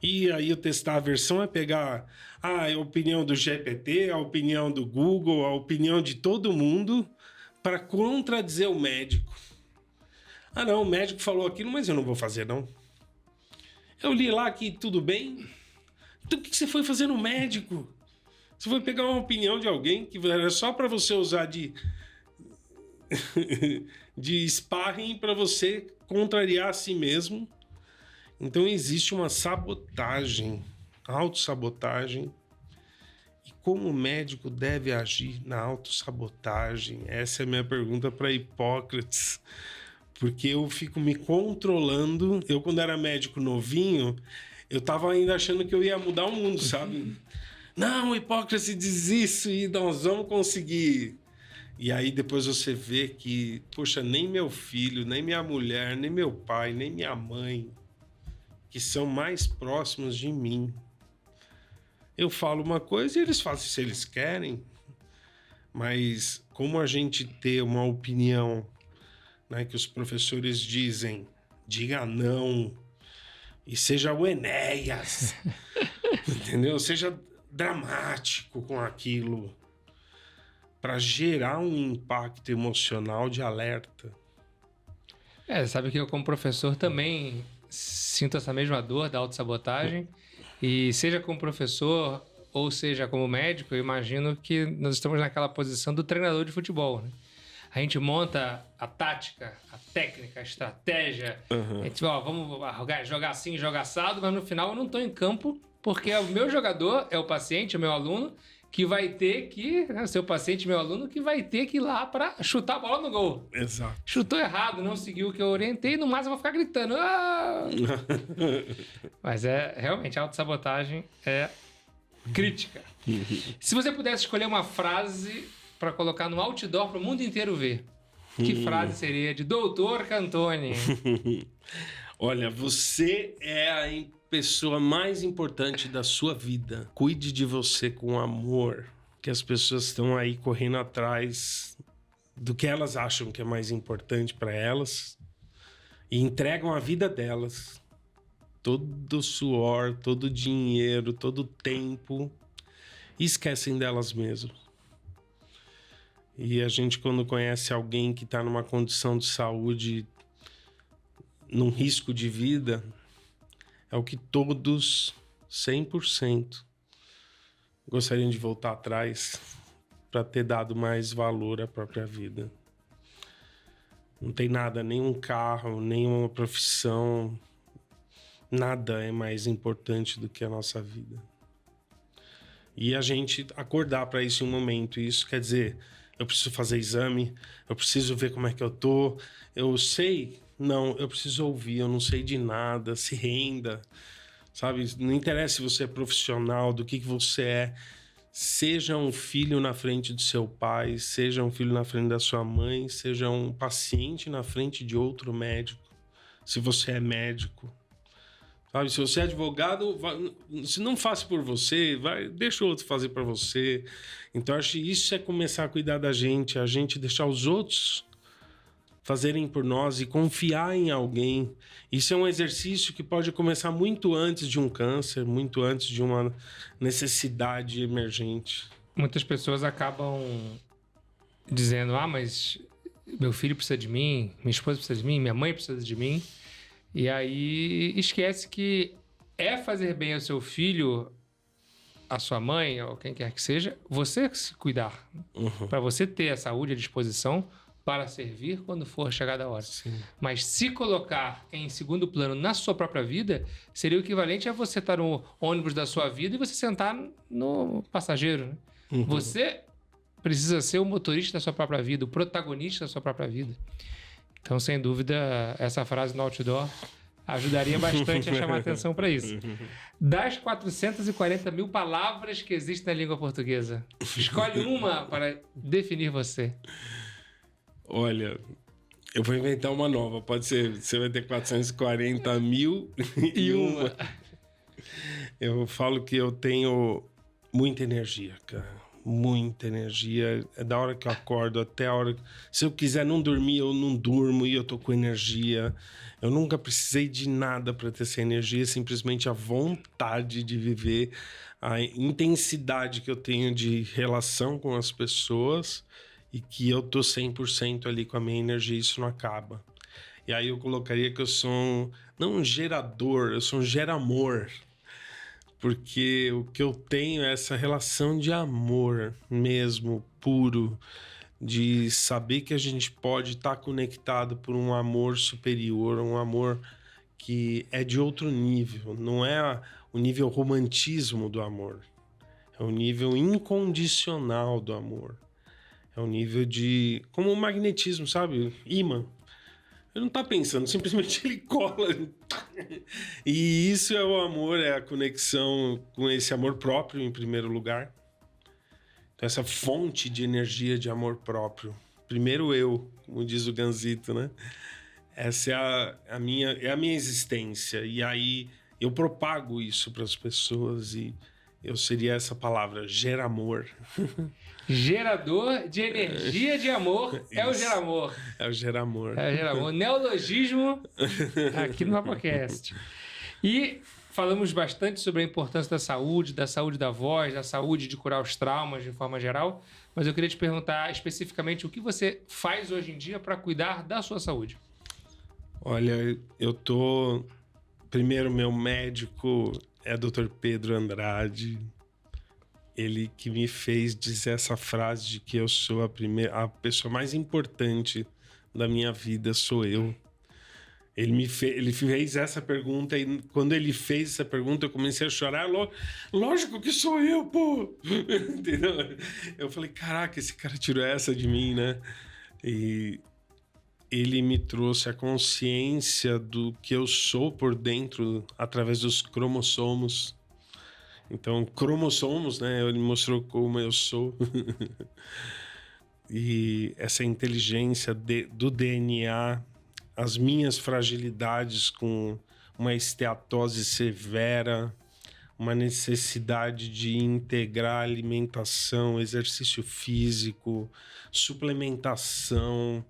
E aí, o testar a versão é pegar a opinião do GPT, a opinião do Google, a opinião de todo mundo para contradizer o médico. Ah, não, o médico falou aquilo, mas eu não vou fazer, não. Eu li lá que tudo bem. Então, o que você foi fazer no médico? Você foi pegar uma opinião de alguém que era só para você usar de sparring para você contrariar a si mesmo. Então existe uma sabotagem, autossabotagem. E como o médico deve agir na autossabotagem? Essa é a minha pergunta para Hipócrates. Porque eu fico me controlando. Eu, quando era médico novinho, eu tava ainda achando que eu ia mudar o mundo, sabe? Não, Hipócrates diz isso e nós vamos conseguir. E aí depois você vê que, poxa, nem meu filho, nem minha mulher, nem meu pai, nem minha mãe, que são mais próximos de mim, eu falo uma coisa e eles fazem se eles querem. Mas como a gente ter uma opinião, né, que os professores dizem, diga não, e seja o Enéas, entendeu? Seja dramático com aquilo, para gerar um impacto emocional de alerta. Sabe que eu, como professor, também sinto essa mesma dor da autossabotagem. E seja como professor ou seja como médico, eu imagino que nós estamos naquela posição do treinador de futebol, né? A gente monta a tática, a técnica, a estratégia. A gente, vamos jogar assim, jogar assado, mas no final eu não estou em campo porque o meu jogador é o paciente, o meu aluno, que vai ter que, né, seu paciente, meu aluno, que vai ter que ir lá para chutar a bola no gol. Exato. Chutou errado, não seguiu o que eu orientei, no máximo eu vou ficar gritando. Ah! Mas realmente, a autossabotagem é crítica. Se você pudesse escolher uma frase para colocar no outdoor para o mundo inteiro ver, que frase seria de Doutor Cantoni? Olha, você é a pessoa mais importante da sua vida. Cuide de você com amor, que as pessoas estão aí correndo atrás do que elas acham que é mais importante para elas e entregam a vida delas, todo o suor, todo o dinheiro, todo o tempo, e esquecem delas mesmas. E a gente, quando conhece alguém que está numa condição de saúde, num risco de vida, é o que todos, 100%, gostariam de voltar atrás para ter dado mais valor à própria vida. Não tem nada, nenhum carro, nenhuma profissão, nada é mais importante do que a nossa vida. E a gente acordar para isso em um momento, isso quer dizer, eu preciso fazer exame, eu preciso ver como é que eu tô, eu sei, não, eu preciso ouvir, eu não sei de nada, se renda, sabe? Não interessa se você é profissional, do que você é, seja um filho na frente do seu pai, seja um filho na frente da sua mãe, seja um paciente na frente de outro médico, se você é médico. Sabe, se você é advogado, se não faça por você, deixa o outro fazer para você. Então, acho que isso é começar a cuidar da gente, a gente deixar os outros fazerem por nós e confiar em alguém. Isso é um exercício que pode começar muito antes de um câncer, muito antes de uma necessidade emergente. Muitas pessoas acabam dizendo, mas meu filho precisa de mim, minha esposa precisa de mim, minha mãe precisa de mim. E aí esquece que é fazer bem ao seu filho, a sua mãe, ou quem quer que seja, você se cuidar. Para você ter a saúde à disposição para servir quando for chegada a hora. Sim. Mas se colocar em segundo plano na sua própria vida, seria o equivalente a você estar no ônibus da sua vida e você sentar no passageiro. Né? Você precisa ser o motorista da sua própria vida, o protagonista da sua própria vida. Então, sem dúvida, essa frase no outdoor ajudaria bastante a chamar atenção para isso. Das 440 mil palavras que existem na língua portuguesa, escolhe uma para definir você. Olha, eu vou inventar uma nova. Pode ser, você vai ter 440 mil e uma. Eu falo que eu tenho muita energia, cara. Muita energia. É da hora que eu acordo até a hora... Se eu quiser não dormir, eu não durmo e eu tô com energia. Eu nunca precisei de nada para ter essa energia. Simplesmente a vontade de viver, a intensidade que eu tenho de relação com as pessoas e que eu tô 100% ali com a minha energia e isso não acaba. E aí eu colocaria que eu sou não um gerador, eu sou um geramor. Porque o que eu tenho é essa relação de amor mesmo, puro, de saber que a gente pode estar conectado por um amor superior, um amor que é de outro nível. Não é o nível romantismo do amor, é o nível incondicional do amor. É o nível de... como o magnetismo, sabe? Ímã. Ele não tá pensando, simplesmente ele cola. E isso é o amor, é a conexão com esse amor próprio em primeiro lugar. Então, essa fonte de energia de amor próprio. Primeiro eu, como diz o Ganzito, né? Essa é a minha existência. E aí eu propago isso para as pessoas e eu seria essa palavra, geramor. Gerador de energia de amor é o geramor. É o geramor. É o geramor. Neologismo aqui no Rapocast. E falamos bastante sobre a importância da saúde da voz, da saúde de curar os traumas de forma geral. Mas eu queria te perguntar especificamente o que você faz hoje em dia para cuidar da sua saúde. Olha, eu tô... Primeiro, meu médico é Dr. Pedro Andrade. Ele que me fez dizer essa frase de que eu sou a pessoa mais importante da minha vida, sou eu. Ele fez essa pergunta e quando ele fez essa pergunta eu comecei a chorar. Lógico que sou eu, pô! Entendeu? Eu falei, caraca, esse cara tirou essa de mim, né? E ele me trouxe a consciência do que eu sou por dentro através dos cromossomos. Então, cromossomos, né? Ele mostrou como eu sou. E essa inteligência do DNA, as minhas fragilidades com uma esteatose severa, uma necessidade de integrar alimentação, exercício físico, suplementação.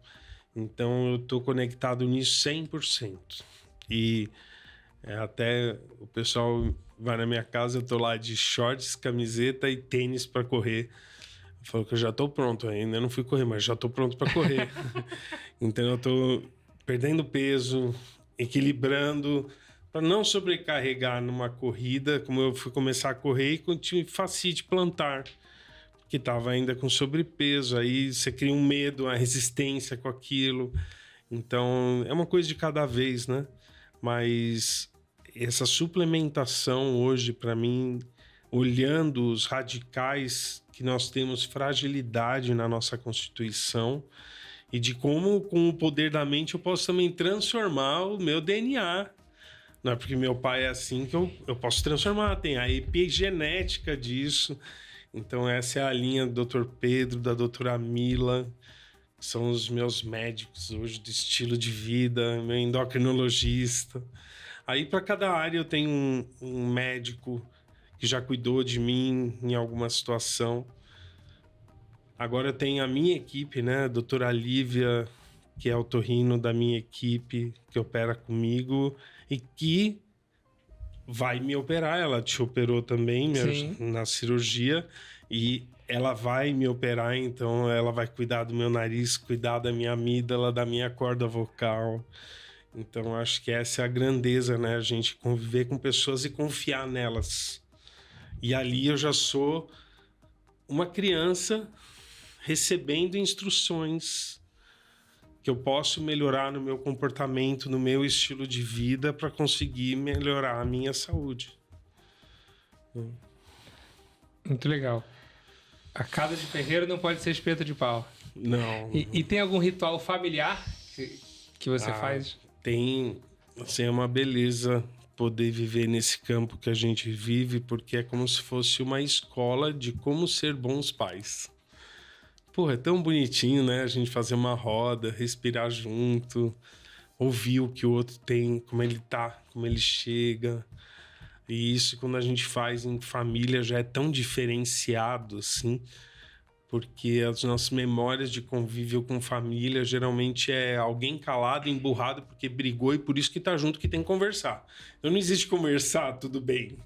Então, eu estou conectado nisso 100%. E até o pessoal vai na minha casa, eu tô lá de shorts, camiseta e tênis para correr. Falou que eu já tô pronto, ainda não fui correr, mas já tô pronto para correr. Então eu tô perdendo peso, equilibrando, para não sobrecarregar numa corrida, como eu fui começar a correr e tive fascite plantar, que tava ainda com sobrepeso, aí você cria um medo, uma resistência com aquilo. Então é uma coisa de cada vez, né? Mas essa suplementação hoje, para mim, olhando os radicais que nós temos fragilidade na nossa Constituição e de como, com o poder da mente, eu posso também transformar o meu DNA. Não é porque meu pai é assim que eu posso transformar, tem a epigenética disso. Então essa é a linha do Dr. Pedro, da doutora Mila, que são os meus médicos hoje de estilo de vida, meu endocrinologista. Aí para cada área eu tenho um médico que já cuidou de mim em alguma situação. Agora tem a minha equipe, né? A doutora Lívia, que é otorrino da minha equipe, que opera comigo e que vai me operar. Ela te operou também na cirurgia e ela vai me operar, então ela vai cuidar do meu nariz, cuidar da minha amígdala, da minha corda vocal. Então acho que essa é a grandeza, né? A gente conviver com pessoas e confiar nelas. E ali eu já sou uma criança recebendo instruções que eu posso melhorar no meu comportamento, no meu estilo de vida para conseguir melhorar a minha saúde. Muito legal. A casa de ferreiro não pode ser espeto de pau. Não. E tem algum ritual familiar que você faz? Tem. Assim, é uma beleza poder viver nesse campo que a gente vive, porque é como se fosse uma escola de como ser bons pais. Pô, é tão bonitinho, né? A gente fazer uma roda, respirar junto, ouvir o que o outro tem, como ele tá, como ele chega. E isso, quando a gente faz em família, já é tão diferenciado, assim, porque as nossas memórias de convívio com família geralmente é alguém calado, emburrado, porque brigou e por isso que tá junto, que tem que conversar. Então não existe conversar, tudo bem.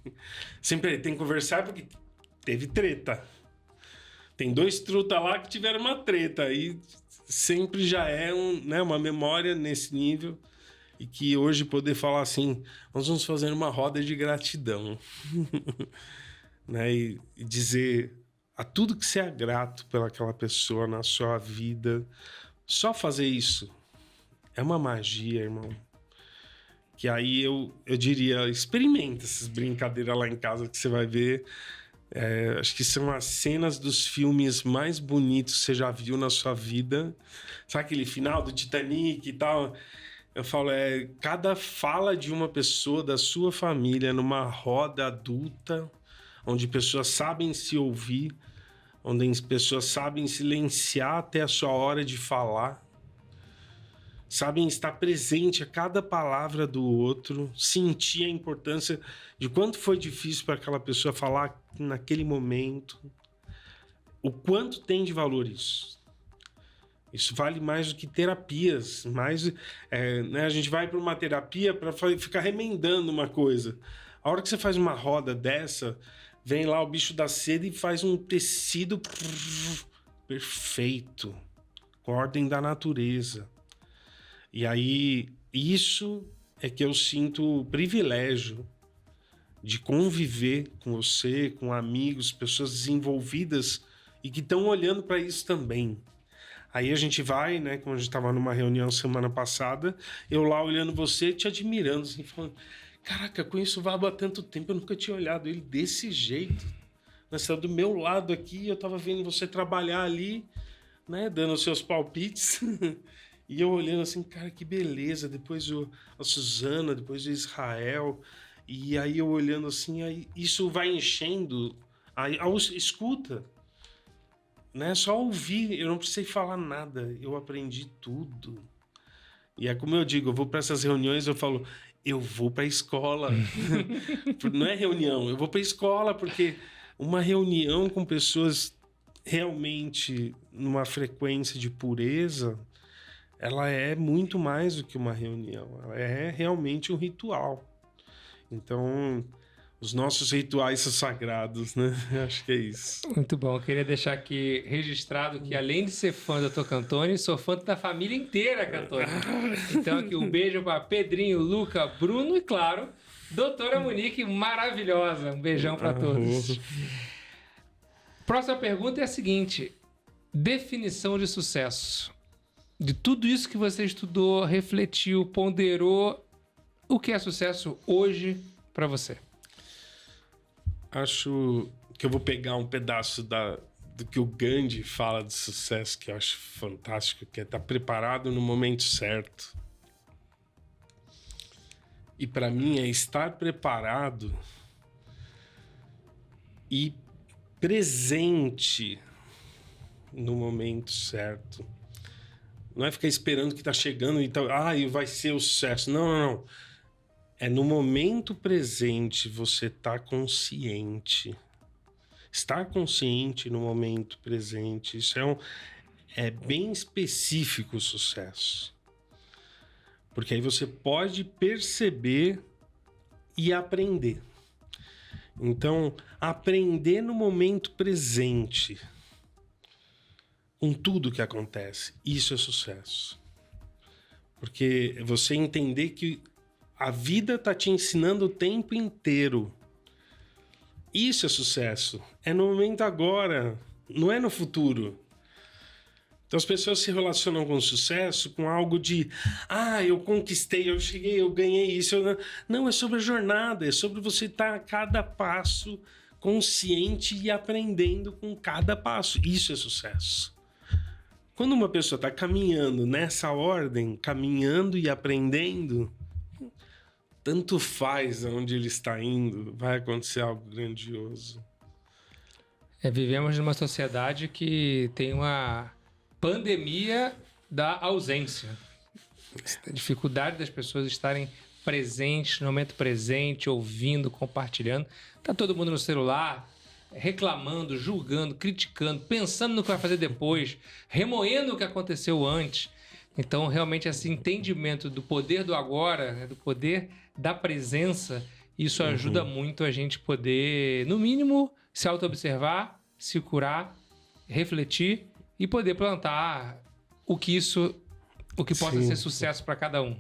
Sempre tem que conversar porque teve treta. Tem 2 truta lá que tiveram uma treta e sempre já é uma memória nesse nível. E que hoje poder falar assim, nós vamos fazer uma roda de gratidão. Né? E dizer a tudo que você é grato pelaquela pessoa na sua vida. Só fazer isso é uma magia, irmão. Que aí eu diria, experimenta essas brincadeiras lá em casa que você vai ver. Acho que são as cenas dos filmes mais bonitos que você já viu na sua vida. Sabe aquele final do Titanic e tal? Eu falo, cada fala de uma pessoa da sua família numa roda adulta, onde pessoas sabem se ouvir, onde as pessoas sabem silenciar até a sua hora de falar, sabem estar presente a cada palavra do outro, sentir a importância de quanto foi difícil para aquela pessoa falar naquele momento, o quanto tem de valor isso. Isso vale mais do que terapias, né? A gente vai para uma terapia para ficar remendando uma coisa. A hora que você faz uma roda dessa, vem lá o bicho da seda e faz um tecido perfeito, com a ordem da natureza. E aí, isso é que eu sinto o privilégio de conviver com você, com amigos, pessoas desenvolvidas e que estão olhando para isso também. Aí a gente vai, né, como a gente estava numa reunião semana passada, eu lá olhando você, te admirando, assim, falando, caraca, conheço o Vabo há tanto tempo, eu nunca tinha olhado ele desse jeito. Você tá do meu lado aqui, eu tava vendo você trabalhar ali, né, dando os seus palpites, e eu olhando assim, cara, que beleza, depois a Suzana, depois o Israel, e aí eu olhando assim, aí isso vai enchendo, aí escuta, né? Só ouvir, eu não precisei falar nada, eu aprendi tudo. E é como eu digo, eu vou para essas reuniões, eu falo, eu vou para a escola. Não é reunião, eu vou para a escola, porque uma reunião com pessoas realmente numa frequência de pureza, ela é muito mais do que uma reunião, ela é realmente um ritual. Então, Os nossos rituais são sagrados, né? Acho que é isso. Muito bom. Eu queria deixar aqui registrado que, além de ser fã do Dr. Cantoni, sou fã da família inteira Cantoni. Então, aqui um beijo para Pedrinho, Luca, Bruno e, claro, doutora Monique, maravilhosa. Um beijão para todos. Próxima pergunta é a seguinte: definição de sucesso. De tudo isso que você estudou, refletiu, ponderou, o que é sucesso hoje para você? Acho que eu vou pegar um pedaço do que o Gandhi fala de sucesso, que eu acho fantástico, que é estar preparado no momento certo. E para mim é estar preparado e presente no momento certo. Não é ficar esperando que tá chegando e e vai ser o sucesso. Não. É no momento presente você tá consciente. Estar consciente no momento presente. Isso é bem específico o sucesso. Porque aí você pode perceber e aprender. Então, aprender no momento presente, com tudo que acontece, isso é sucesso. Porque você entender que a vida tá te ensinando o tempo inteiro. Isso é sucesso. É no momento agora, não é no futuro. Então as pessoas se relacionam com o sucesso com algo de eu conquistei, eu cheguei, eu ganhei isso. Não, é sobre a jornada, é sobre você estar a cada passo consciente e aprendendo com cada passo. Isso é sucesso. Quando uma pessoa está caminhando nessa ordem, caminhando e aprendendo, tanto faz aonde ele está indo, vai acontecer algo grandioso. Vivemos numa sociedade que tem uma pandemia da ausência. A dificuldade das pessoas estarem presentes, no momento presente, ouvindo, compartilhando. Tá todo mundo no celular, reclamando, julgando, criticando, pensando no que vai fazer depois, remoendo o que aconteceu antes. Então, realmente, esse entendimento do poder do agora, né, do poder da presença, isso ajuda muito a gente poder, no mínimo, se auto-observar, se curar, refletir e poder plantar o que possa ser sucesso para cada um.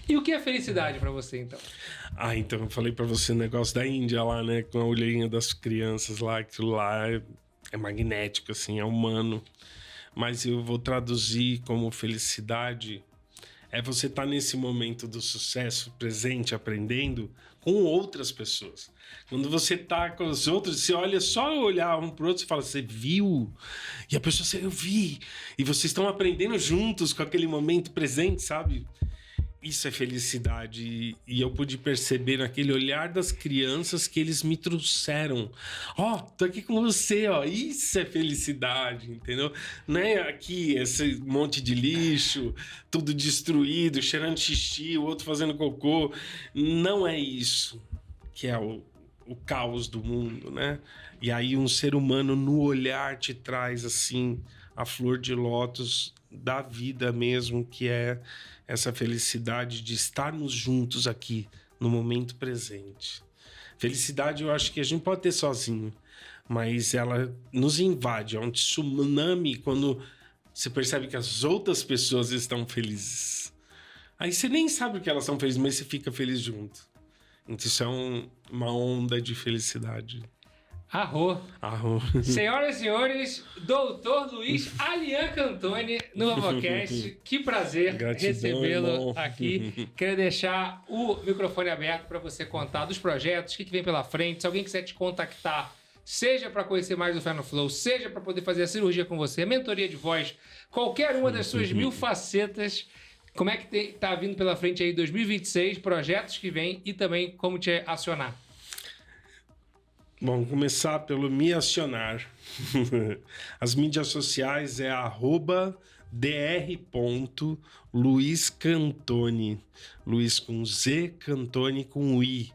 E o que é felicidade para você, então? Então eu falei para você o negócio da Índia lá, né? Com a olheirinha das crianças lá, aquilo lá é magnético, assim, é humano. Mas eu vou traduzir como felicidade é você estar nesse momento do sucesso presente, aprendendo com outras pessoas. Quando você tá com os outros, você olha, só olhar um pro outro e fala, você viu? E a pessoa, eu vi. E vocês estão aprendendo juntos com aquele momento presente, sabe? Isso é felicidade. E eu pude perceber naquele olhar das crianças que eles me trouxeram. Tô aqui com você, Isso é felicidade, entendeu? Não é aqui esse monte de lixo, tudo destruído, cheirando xixi, o outro fazendo cocô. Não é isso que é o caos do mundo, né? E aí um ser humano no olhar te traz, assim, a flor de lótus da vida mesmo, que é essa felicidade de estarmos juntos aqui no momento presente. Felicidade eu acho que a gente pode ter sozinho, mas ela nos invade, é um tsunami quando você percebe que as outras pessoas estão felizes. Aí você nem sabe o que elas estão felizes, mas você fica feliz junto. Então isso é uma onda de felicidade. Arro. Senhoras e senhores, Dr. Luiz Alian Cantoni no Vovocast. Que prazer recebê-lo aqui. Quero deixar o microfone aberto para você contar dos projetos, o que vem pela frente. Se alguém quiser te contactar, seja para conhecer mais do Fé no Flow, seja para poder fazer a cirurgia com você, a mentoria de voz, qualquer uma das suas 1000 facetas, como é que tá vindo pela frente aí 2026, projetos que vem e também como te acionar? Bom, começar pelo me acionar. As mídias sociais é @dr.luizcantoni. Luiz com Z, Cantoni com I.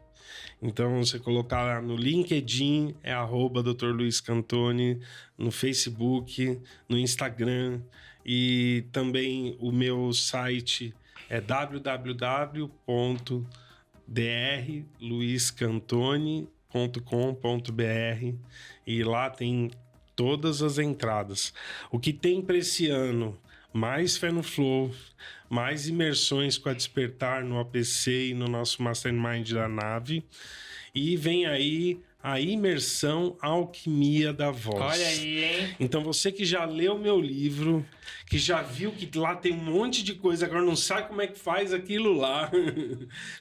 Então, você colocar lá no LinkedIn, é @Dr. Luiz Cantoni, no Facebook, no Instagram. E também o meu site é www.drluizcantoni.com. drluiscantoni.com.br, e lá tem todas as entradas. O que tem para esse ano? Mais Fé no Flow, mais imersões com a Despertar no APC e no nosso Mastermind da Nave. E vem aí a imersão Alquimia da Voz. Olha aí, hein? Então você que já leu meu livro, que já viu que lá tem um monte de coisa, agora não sabe como é que faz aquilo lá,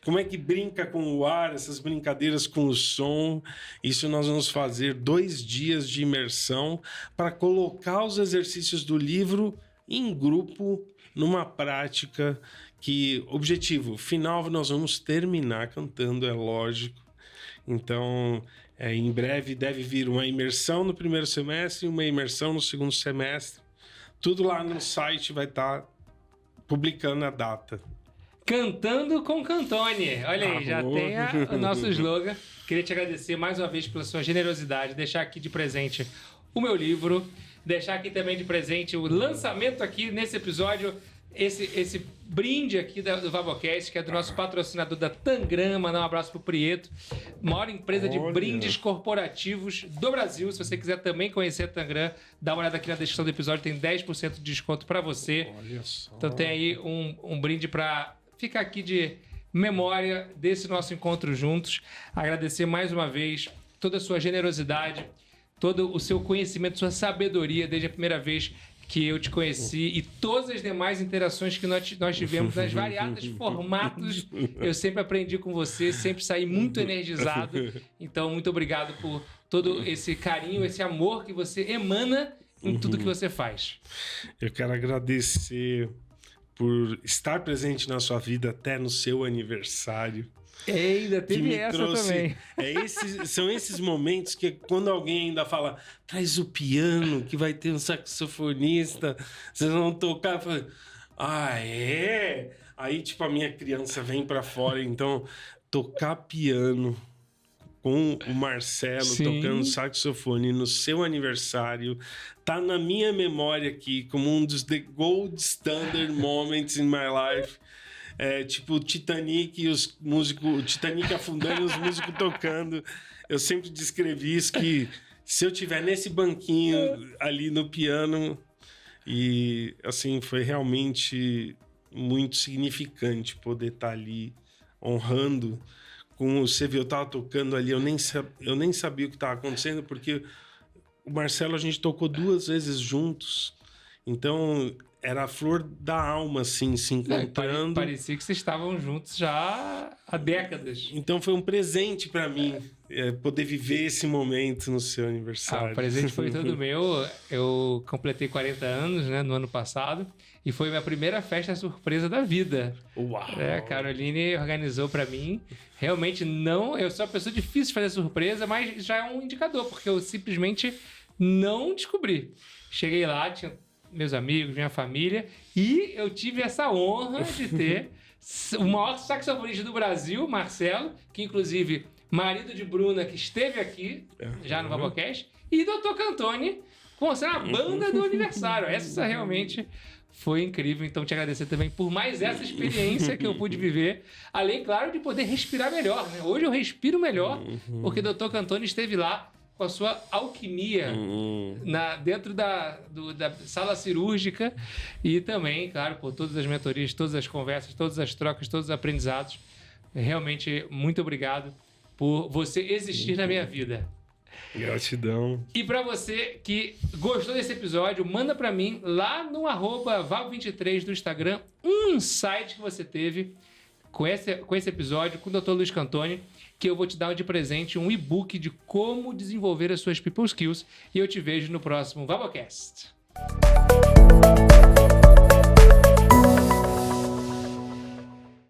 como é que brinca com o ar, essas brincadeiras com o som, isso nós vamos fazer 2 dias de imersão para colocar os exercícios do livro em grupo, numa prática que, objetivo final, nós vamos terminar cantando, é lógico. Então, em breve deve vir uma imersão no primeiro semestre e uma imersão no segundo semestre. Tudo lá no site vai estar publicando a data. Cantando com Cantoni. Olha aí, já tem o nosso slogan. Queria te agradecer mais uma vez pela sua generosidade, deixar aqui de presente o meu livro, deixar aqui também de presente o lançamento aqui nesse episódio, esse brinde aqui do Vabocast, que é do nosso patrocinador da Tangram. Mandar um abraço pro Prieto, maior empresa de brindes corporativos do Brasil. Se você quiser também conhecer a Tangram, dá uma olhada aqui na descrição do episódio, tem 10% de desconto para você. Olha só. Então tem aí um brinde para ficar aqui de memória desse nosso encontro juntos. Agradecer mais uma vez toda a sua generosidade, todo o seu conhecimento, sua sabedoria desde a primeira vez que eu te conheci e todas as demais interações que nós tivemos nas variados formatos. Eu sempre aprendi com você, sempre saí muito energizado. Então, muito obrigado por todo esse carinho, esse amor que você emana em tudo que você faz. Eu quero agradecer por estar presente na sua vida até no seu aniversário. Ainda teve essa também. São esses momentos que quando alguém ainda fala, traz o piano, que vai ter um saxofonista, vocês vão tocar. Falo, é? Aí, tipo, a minha criança vem pra fora. Então, tocar piano com o Marcelo, Sim, tocando saxofone no seu aniversário, tá na minha memória aqui como um dos the gold standard moments in my life. Tipo Titanic e os músicos, Titanic afundando e os músicos tocando. Eu sempre descrevi isso, que se eu tiver nesse banquinho ali no piano, e assim, foi realmente muito significante poder estar ali honrando. Como você viu, eu tava tocando ali, eu nem sabia o que estava acontecendo, porque o Marcelo, a gente tocou 2 vezes juntos, então era a flor da alma, assim, se encontrando. Parecia que vocês estavam juntos já há décadas. Então foi um presente para mim poder viver esse momento no seu aniversário. O presente foi todo meu. Eu completei 40 anos, né, no ano passado, e foi minha primeira festa surpresa da vida. Uau! A Caroline organizou para mim. Realmente não... Eu sou uma pessoa difícil de fazer surpresa, mas já é um indicador, porque eu simplesmente não descobri. Cheguei lá, tinha meus amigos, minha família, e eu tive essa honra de ter o maior saxofonista do Brasil, Marcelo, que inclusive marido de Bruna, que esteve aqui já no Vabocast, e Dr. Cantoni, mostrando a banda do aniversário. Essa realmente foi incrível. Então, te agradecer também por mais essa experiência que eu pude viver, além, claro, de poder respirar melhor, né? Hoje eu respiro melhor, porque o Dr. Cantoni esteve lá com a sua alquimia dentro da sala cirúrgica, e também, claro, por todas as mentorias, todas as conversas, todas as trocas, todos os aprendizados. Realmente, muito obrigado por você existir na minha vida. Gratidão. E para você que gostou desse episódio, manda para mim lá no @vab23 do Instagram um insight que você teve com esse episódio com o Dr. Luiz Cantoni, que eu vou te dar de presente um e-book de como desenvolver as suas people skills, e eu te vejo no próximo Vabocast.